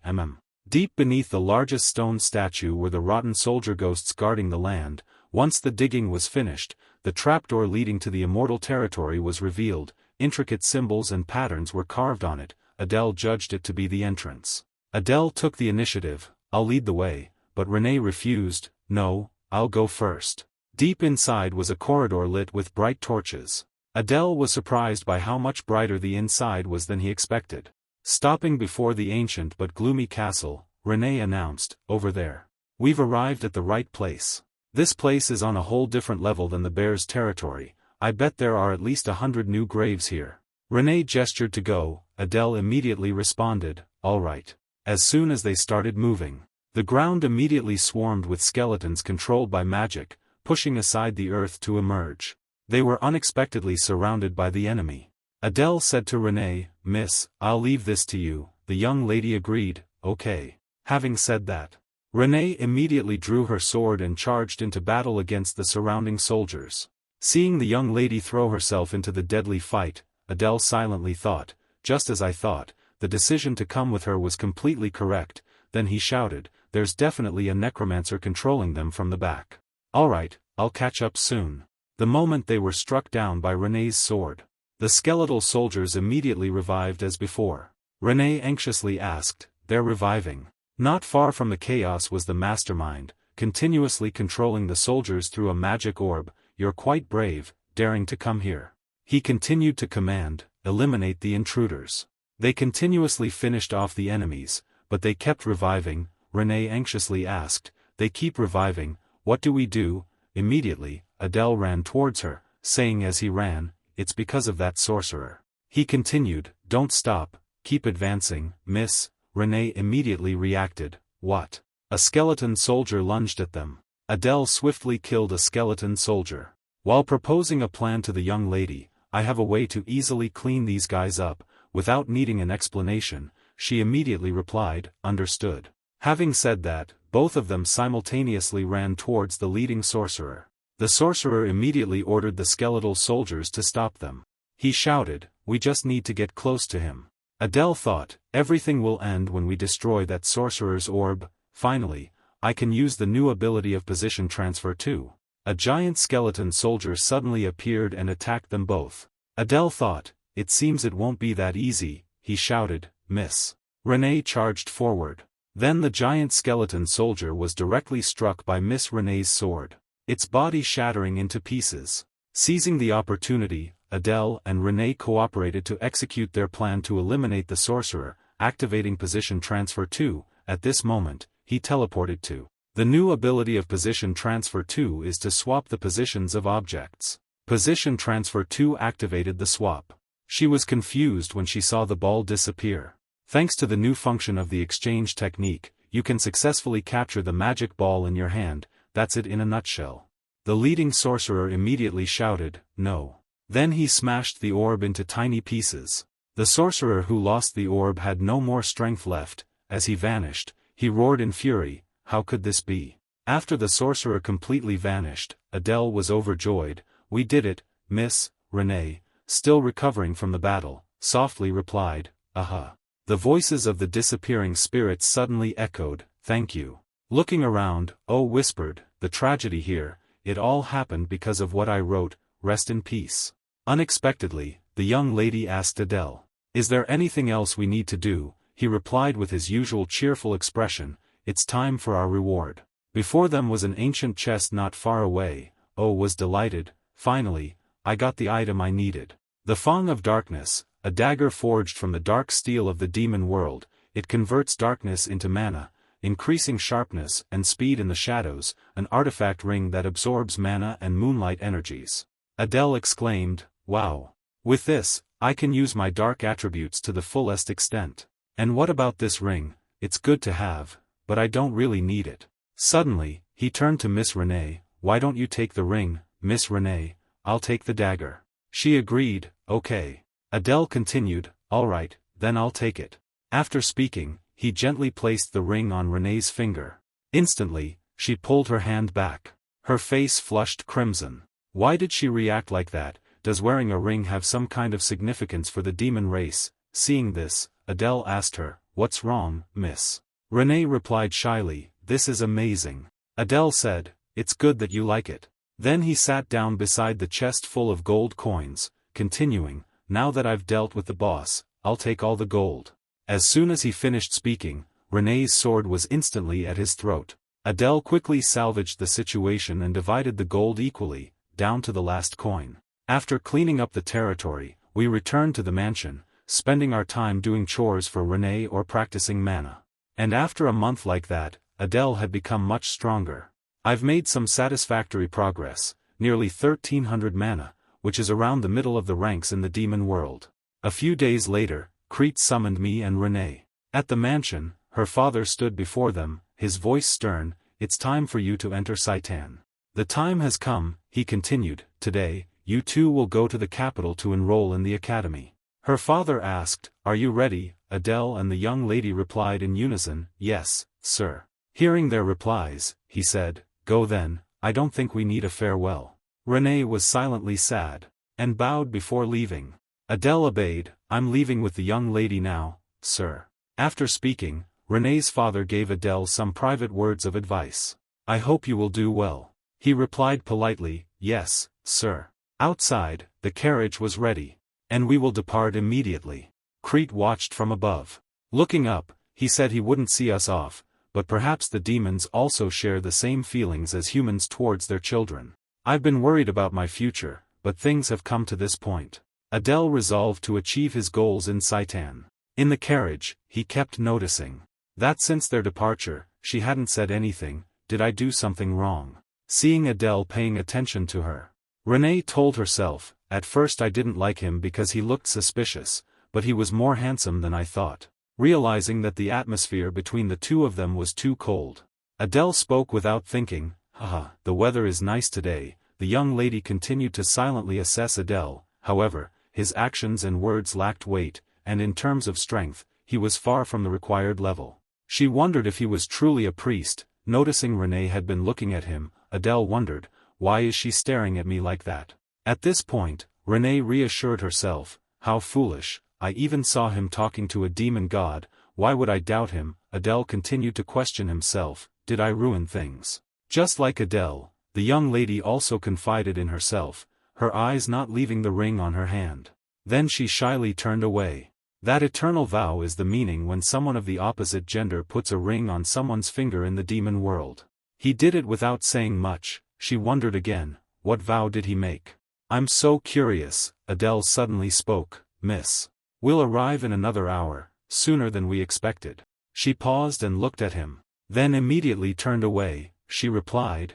Deep beneath the largest stone statue were the rotten soldier ghosts guarding the land. Once the digging was finished, the trapdoor leading to the immortal territory was revealed. Intricate symbols and patterns were carved on it. Adele judged it to be the entrance. Adele took the initiative, "I'll lead the way," but Renee refused. "No, I'll go first." Deep inside was a corridor lit with bright torches. Adele was surprised by how much brighter the inside was than he expected. Stopping before the ancient but gloomy castle, Renee announced, "Over there. We've arrived at the right place. This place is on a whole different level than the bear's territory. I bet there are at least 100 new graves here." Renee gestured to go. Adele immediately responded, "All right." As soon as they started moving, the ground immediately swarmed with skeletons controlled by magic, pushing aside the earth to emerge. They were unexpectedly surrounded by the enemy. Adele said to Renee, "Miss, I'll leave this to you." The young lady agreed, "Okay." Having said that, Renee immediately drew her sword and charged into battle against the surrounding soldiers. Seeing the young lady throw herself into the deadly fight, Adele silently thought, "Just as I thought, the decision to come with her was completely correct." Then he shouted, "There's definitely a necromancer controlling them from the back. Alright, I'll catch up soon." The moment they were struck down by Renee's sword, the skeletal soldiers immediately revived as before. Renee anxiously asked, "They're reviving?" Not far from the chaos was the mastermind, continuously controlling the soldiers through a magic orb. "You're quite brave, daring to come here." He continued to command, "Eliminate the intruders." They continuously finished off the enemies, but they kept reviving. Renee anxiously asked, "They keep reviving, what do we do?" Immediately, Adele ran towards her, saying as he ran, "It's because of that sorcerer." He continued, "Don't stop, keep advancing, miss." Renee immediately reacted, "What?" A skeleton soldier lunged at them. Adele swiftly killed a skeleton soldier. While proposing a plan to the young lady, "I have a way to easily clean these guys up," without needing an explanation, she immediately replied, "Understood." Having said that, both of them simultaneously ran towards the leading sorcerer. The sorcerer immediately ordered the skeletal soldiers to stop them. He shouted, "We just need to get close to him." Adele thought, "Everything will end when we destroy that sorcerer's orb." Finally, "I can use the new ability of position transfer too." A giant skeleton soldier suddenly appeared and attacked them both. Adele thought, "It seems it won't be that easy." He shouted, "Miss." Renee charged forward. Then the giant skeleton soldier was directly struck by Miss Renee's sword, its body shattering into pieces. Seizing the opportunity, Adele and Renee cooperated to execute their plan to eliminate the sorcerer, activating position transfer 2. At this moment, he teleported to The new ability of Position Transfer 2 is to swap the positions of objects. Position Transfer 2 activated the swap. She was confused when she saw the ball disappear. Thanks to the new function of the exchange technique, you can successfully capture the magic ball in your hand. That's it in a nutshell. The leading sorcerer immediately shouted, "No." Then he smashed the orb into tiny pieces. The sorcerer who lost the orb had no more strength left. As he vanished, he roared in fury, "How could this be?" After the sorcerer completely vanished, Adele was overjoyed. "We did it, Miss." Renee, still recovering from the battle, softly replied, "Aha." The voices of the disappearing spirits suddenly echoed, "Thank you." Looking around, Oh whispered, "The tragedy here, it all happened because of what I wrote, rest in peace." Unexpectedly, the young lady asked Adele, "Is there anything else we need to do?" He replied with his usual cheerful expression, "It's time for our reward." Before them was an ancient chest not far away. Oh was delighted, "Finally, I got the item I needed." The Fang of Darkness, a dagger forged from the dark steel of the demon world. It converts darkness into mana, increasing sharpness and speed in the shadows, an artifact ring that absorbs mana and moonlight energies. Adele exclaimed, "Wow! With this, I can use my dark attributes to the fullest extent. And what about this ring? It's good to have, but I don't really need it." Suddenly, he turned to Miss Renee, "Why don't you take the ring, Miss Renee? I'll take the dagger." She agreed, "Okay." Adele continued, "All right, then I'll take it." After speaking, he gently placed the ring on Renee's finger. Instantly, she pulled her hand back. Her face flushed crimson. Why did she react like that? Does wearing a ring have some kind of significance for the demon race? Seeing this, Adele asked her, "What's wrong, miss?" Renee replied shyly, "This is amazing." Adele said, "It's good that you like it." Then he sat down beside the chest full of gold coins, continuing, "Now that I've dealt with the boss, I'll take all the gold." As soon as he finished speaking, Renee's sword was instantly at his throat. Adele quickly salvaged the situation and divided the gold equally, down to the last coin. After cleaning up the territory, we returned to the mansion, spending our time doing chores for Renee or practicing mana. And after a month like that, Adele had become much stronger. "I've made some satisfactory progress, nearly 1300 mana, which is around the middle of the ranks in the demon world." A few days later, Crete summoned me and Renee. At the mansion, her father stood before them, his voice stern, "It's time for you to enter Saitan. The time has come," he continued, "today, you two will go to the capital to enroll in the academy." Her father asked, "Are you ready?" Adele and the young lady replied in unison, "Yes, sir." Hearing their replies, he said, "Go then, I don't think we need a farewell." Renee was silently sad, and bowed before leaving. Adele obeyed, "I'm leaving with the young lady now, sir." After speaking, Renee's father gave Adele some private words of advice. "I hope you will do well." He replied politely, "Yes, sir." Outside, the carriage was ready. "And we will depart immediately." Crete watched from above. Looking up, he said he wouldn't see us off, but perhaps the demons also share the same feelings as humans towards their children. "I've been worried about my future, but things have come to this point." Adele resolved to achieve his goals in Saitan. In the carriage, he kept noticing that since their departure, she hadn't said anything. Did I do something wrong? Seeing Adele paying attention to her, Renee told herself, "At first I didn't like him because he looked suspicious, but he was more handsome than I thought." Realizing that the atmosphere between the two of them was too cold, Adele spoke without thinking, "Haha, the weather is nice today." The young lady continued to silently assess Adele. However, his actions and words lacked weight, and in terms of strength, he was far from the required level. She wondered if he was truly a priest. Noticing Renee had been looking at him, Adele wondered, "Why is she staring at me like that?" At this point, Renee reassured herself, "How foolish, I even saw him talking to a demon god, why would I doubt him?" Adele continued to question himself, "Did I ruin things?" Just like Adele, the young lady also confided in herself, her eyes not leaving the ring on her hand. Then she shyly turned away. That eternal vow is the meaning when someone of the opposite gender puts a ring on someone's finger in the demon world. He did it without saying much. She wondered again, what vow did he make? "I'm so curious," Adele suddenly spoke, "Miss. We'll arrive in another hour, sooner than we expected." She paused and looked at him. Then immediately turned away. She replied,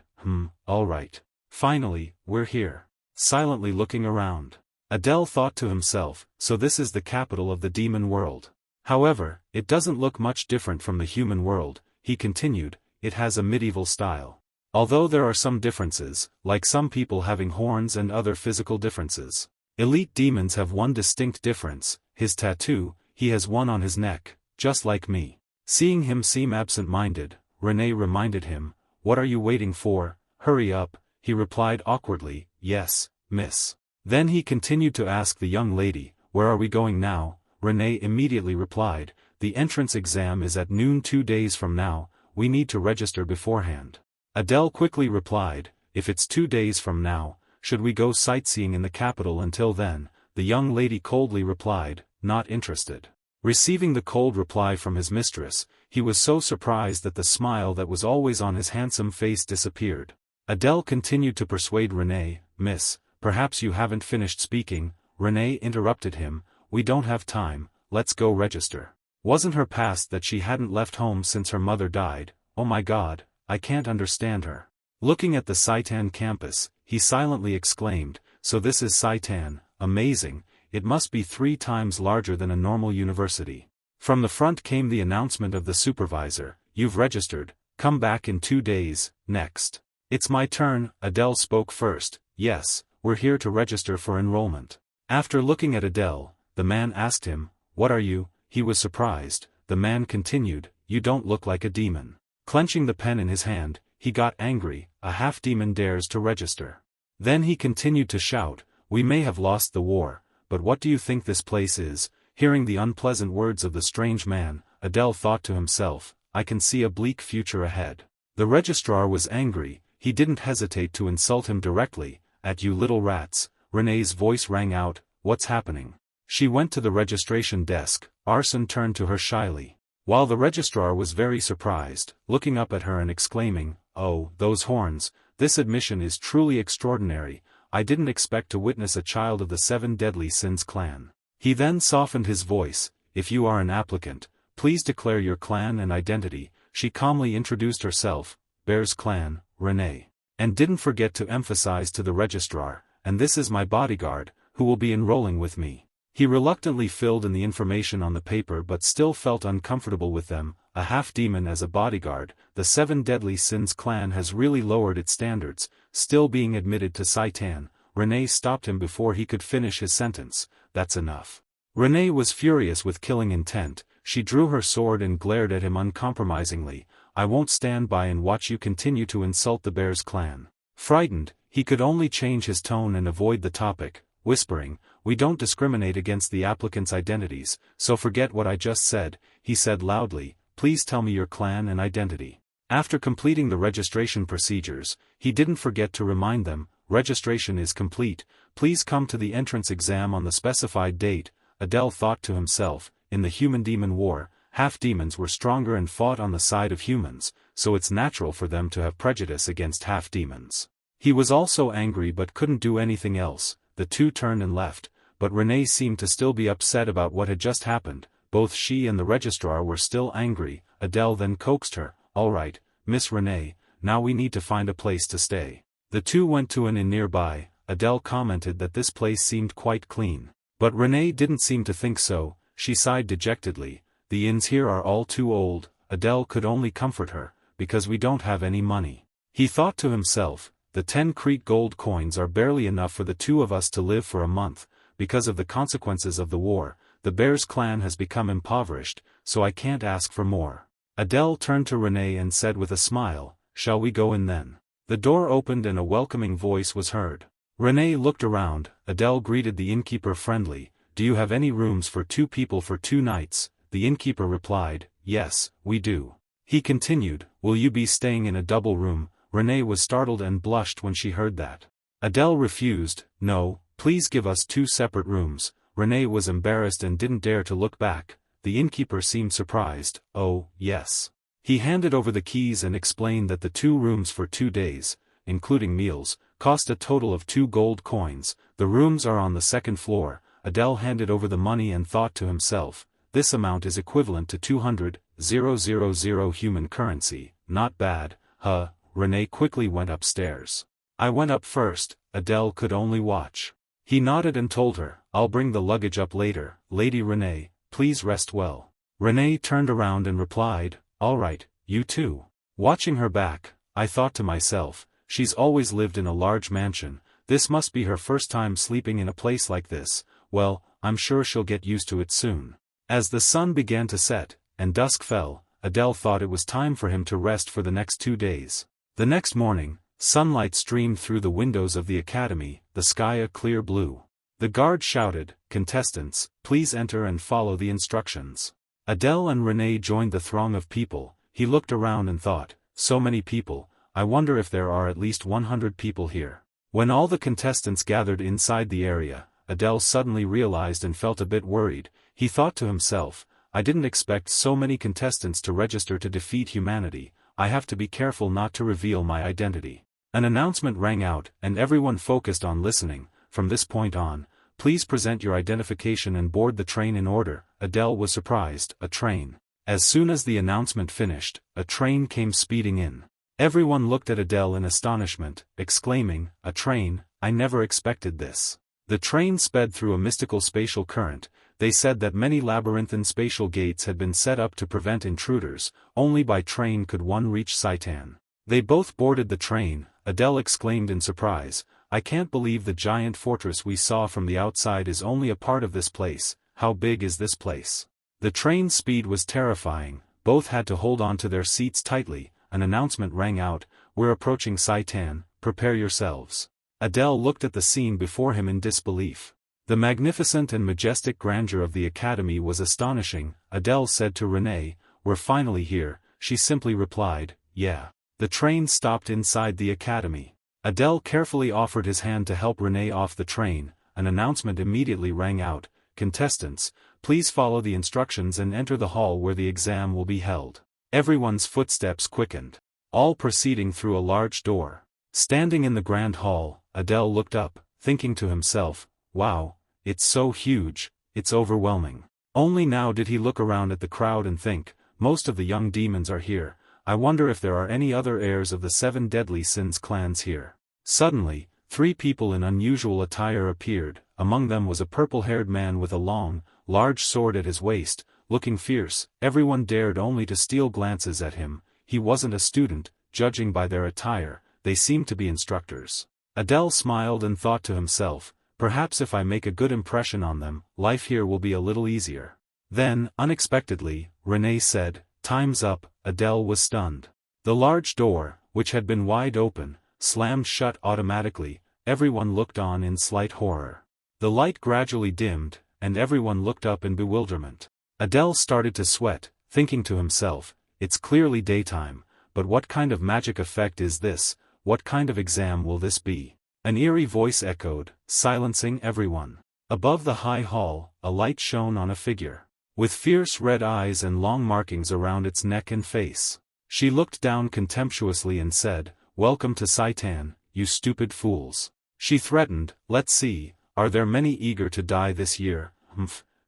all right. Finally, we're here. Silently looking around. Adele thought to himself, so this is the capital of the demon world. However, it doesn't look much different from the human world, he continued, it has a medieval style. Although there are some differences, like some people having horns and other physical differences. Elite demons have one distinct difference, his tattoo, he has one on his neck, just like me. Seeing him seem absent-minded, Renee reminded him, what are you waiting for? Hurry up, he replied awkwardly, yes, miss. Then he continued to ask the young lady, where are we going now? Renee immediately replied, the entrance exam is at noon 2 days from now, we need to register beforehand. Adele quickly replied, if it's 2 days from now, should we go sightseeing in the capital until then? The young lady coldly replied, not interested. Receiving the cold reply from his mistress, he was so surprised that the smile that was always on his handsome face disappeared. Adele continued to persuade Renee, miss, perhaps you haven't finished speaking. Renee interrupted him, we don't have time, let's go register. Wasn't her past that she hadn't left home since her mother died? Oh my God, I can't understand her. Looking at the Saitan campus, he silently exclaimed, so this is Saitan, amazing, it must be 3 times larger than a normal university. From the front came the announcement of the supervisor, you've registered, come back in 2 days, next. It's my turn, Adele spoke first, yes, we're here to register for enrollment. After looking at Adele, the man asked him, what are you? He was surprised. The man continued, you don't look like a demon. Clenching the pen in his hand, he got angry, a half-demon dares to register. Then he continued to shout, we may have lost the war, but what do you think this place is? Hearing the unpleasant words of the strange man, Adele thought to himself, I can see a bleak future ahead. The registrar was angry, he didn't hesitate to insult him directly, at you little rats. Renee's voice rang out, what's happening? She went to the registration desk. Arson turned to her shyly. While the registrar was very surprised, looking up at her and exclaiming, oh, those horns, this admission is truly extraordinary, I didn't expect to witness a child of the 7 deadly sins clan. He then softened his voice, if you are an applicant, please declare your clan and identity. She calmly introduced herself, Bear's clan, Renee. And didn't forget to emphasize to the registrar, and this is my bodyguard, who will be enrolling with me. He reluctantly filled in the information on the paper but still felt uncomfortable with them, a half-demon as a bodyguard. The 7 deadly sins clan has really lowered its standards, still being admitted to Saitan. Renee stopped him before he could finish his sentence, that's enough. Renee was furious with killing intent, she drew her sword and glared at him uncompromisingly, I won't stand by and watch you continue to insult the Bear's clan. Frightened, he could only change his tone and avoid the topic, whispering, we don't discriminate against the applicants' identities, so forget what I just said, he said loudly, please tell me your clan and identity. After completing the registration procedures, he didn't forget to remind them, registration is complete, please come to the entrance exam on the specified date. Adele thought to himself, in the human-demon war, half-demons were stronger and fought on the side of humans, so it's natural for them to have prejudice against half-demons. He was also angry but couldn't do anything else. The two turned and left, but Renee seemed to still be upset about what had just happened. Both she and the registrar were still angry. Adele then coaxed her, all right, Miss Renee, now we need to find a place to stay. The two went to an inn nearby. Adele commented that this place seemed quite clean. But Renee didn't seem to think so. She sighed dejectedly, the inns here are all too old. Adele could only comfort her, because we don't have any money. He thought to himself, the 10 Crete gold coins are barely enough for the two of us to live for a month. Because of the consequences of the war, the Bear's clan has become impoverished, so I can't ask for more. Adele turned to Renee and said with a smile, shall we go in then? The door opened and a welcoming voice was heard. Renee looked around. Adele greeted the innkeeper friendly, do you have any rooms for 2 people for 2 nights? The innkeeper replied, yes, we do. He continued, will you be staying in a double room? Renee was startled and blushed when she heard that. Adele refused, no, please give us 2 separate rooms. Renee was embarrassed and didn't dare to look back. The innkeeper seemed surprised, oh, yes. He handed over the keys and explained that the 2 rooms for 2 days, including meals, cost a total of 2 gold coins. The rooms are on the 2nd floor. Adele handed over the money and thought to himself, this amount is equivalent to 200,000 human currency, not bad, huh? Renee quickly went upstairs. I went up first, Adele could only watch. He nodded and told her, I'll bring the luggage up later, Lady Renee, please rest well. Renee turned around and replied, all right, you too. Watching her back, I thought to myself, she's always lived in a large mansion, this must be her first time sleeping in a place like this, well, I'm sure she'll get used to it soon. As the sun began to set, and dusk fell, Adele thought it was time for him to rest for the next 2 days. The next morning, sunlight streamed through the windows of the academy, the sky a clear blue. The guard shouted, contestants, please enter and follow the instructions. Adele and Renee joined the throng of people. He looked around and thought, so many people, I wonder if there are at least 100 people here. When all the contestants gathered inside the area, Adele suddenly realized and felt a bit worried. He thought to himself, I didn't expect so many contestants to register to defeat humanity, I have to be careful not to reveal my identity. An announcement rang out and everyone focused on listening. From this point on, please present your identification and board the train in order. Adele was surprised. A train. As soon as the announcement finished, a train came speeding in. Everyone looked at Adele in astonishment, exclaiming, a train, I never expected this. The train sped through a mystical spatial current. They said that many labyrinthine spatial gates had been set up to prevent intruders, only by train could one reach Saitan. They both boarded the train. Adele exclaimed in surprise, I can't believe the giant fortress we saw from the outside is only a part of this place, how big is this place? The train's speed was terrifying, both had to hold on to their seats tightly. An announcement rang out, we're approaching Saitan, prepare yourselves. Adele looked at the scene before him in disbelief. The magnificent and majestic grandeur of the academy was astonishing. Adele said to Renee, we're finally here. She simply replied, yeah. The train stopped inside the academy. Adele carefully offered his hand to help Renee off the train. An announcement immediately rang out, contestants, please follow the instructions and enter the hall where the exam will be held. Everyone's footsteps quickened, all proceeding through a large door. Standing in the grand hall, Adele looked up, thinking to himself, wow, it's so huge, it's overwhelming. Only now did he look around at the crowd and think, most of the young demons are here, I wonder if there are any other heirs of the 7 deadly sins clans here. Suddenly, 3 people in unusual attire appeared. Among them was a purple-haired man with a long, large sword at his waist, looking fierce. Everyone dared only to steal glances at him. He wasn't a student, judging by their attire, they seemed to be instructors. Adele smiled and thought to himself, perhaps if I make a good impression on them, life here will be a little easier. Then, unexpectedly, Renee said, time's up. Adele was stunned. The large door, which had been wide open, slammed shut automatically. Everyone looked on in slight horror. The light gradually dimmed, and everyone looked up in bewilderment. Adele started to sweat, thinking to himself, it's clearly daytime, but what kind of magic effect is this? What kind of exam will this be? An eerie voice echoed, silencing everyone. Above the high hall, a light shone on a figure, with fierce red eyes and long markings around its neck and face. She looked down contemptuously and said, welcome to Saitan, you stupid fools. She threatened, let's see, are there many eager to die this year?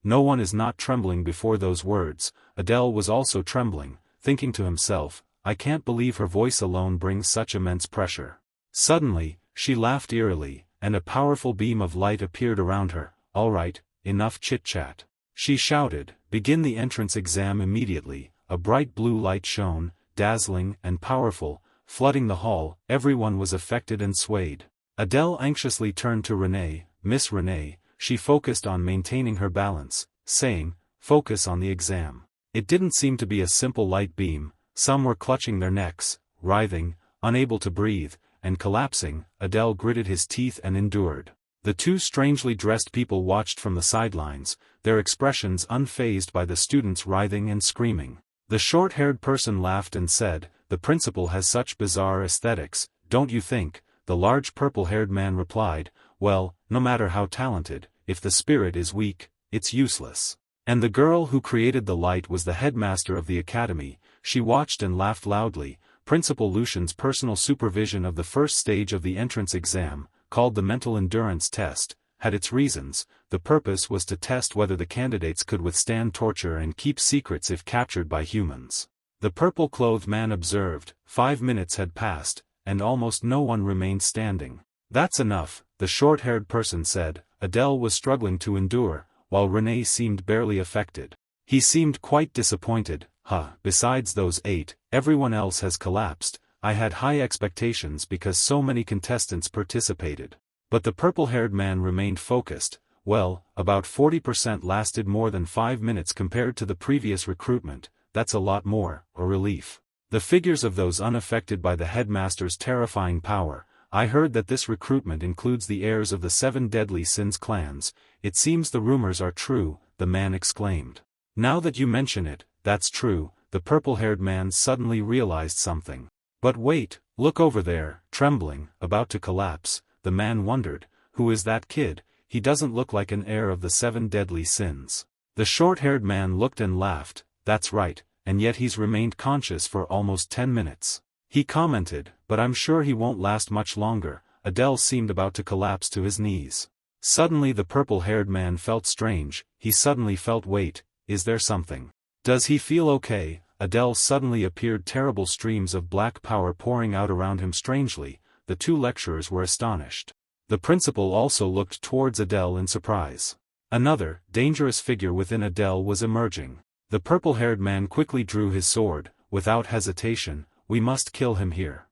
No one is not trembling before those words. Adele was also trembling, thinking to himself, I can't believe her voice alone brings such immense pressure. Suddenly, she laughed eerily, and a powerful beam of light appeared around her. All right, enough chit-chat. She shouted, begin the entrance exam immediately. A bright blue light shone, dazzling and powerful, flooding the hall. Everyone was affected and swayed. Adele anxiously turned to Renee. Miss Renee, she focused on maintaining her balance, saying, focus on the exam. It didn't seem to be a simple light beam. Some were clutching their necks, writhing, unable to breathe, and collapsing. Adele gritted his teeth and endured. The 2 strangely dressed people watched from the sidelines, their expressions unfazed by the students writhing and screaming. The short-haired person laughed and said, the principal has such bizarre aesthetics, don't you think? The large purple-haired man replied, well, no matter how talented, if the spirit is weak, it's useless. And the girl who created the light was the headmaster of the academy. She watched and laughed loudly. Principal Lucian's personal supervision of the first stage of the entrance exam, called the mental endurance test, had its reasons. the purpose was to test whether the candidates could withstand torture and keep secrets if captured by humans. The purple-clothed man observed. 5 minutes had passed, and almost no one remained standing. "That's enough," the short-haired person said. Adele was struggling to endure, while Renee seemed barely affected. He seemed quite disappointed. Besides those 8, everyone else has collapsed. I had high expectations because so many contestants participated." But the purple-haired man remained focused. "Well, about 40% lasted more than 5 minutes compared to the previous recruitment. That's a lot more." A relief. "The figures of those unaffected by the headmaster's terrifying power. I heard that this recruitment includes the heirs of the 7 deadly sins clans. It seems the rumors are true," the man exclaimed. "Now that you mention it, that's true." The purple-haired man suddenly realized something. "But wait, look over there." Trembling, about to collapse, the man wondered, "Who is that kid? He doesn't look like an heir of the 7 deadly sins." The short-haired man looked and laughed. "That's right, and yet he's remained conscious for almost 10 minutes. He commented, "But I'm sure he won't last much longer." Adele seemed about to collapse to his knees. Suddenly the purple-haired man felt strange. He suddenly felt, "Wait, is there something? Does he feel okay?" Adele suddenly appeared, terrible streams of black power pouring out around him strangely. The 2 lecturers were astonished. The principal also looked towards Adele in surprise. Another, dangerous figure within Adele was emerging. The purple-haired man quickly drew his sword. Without hesitation, "We must kill him here."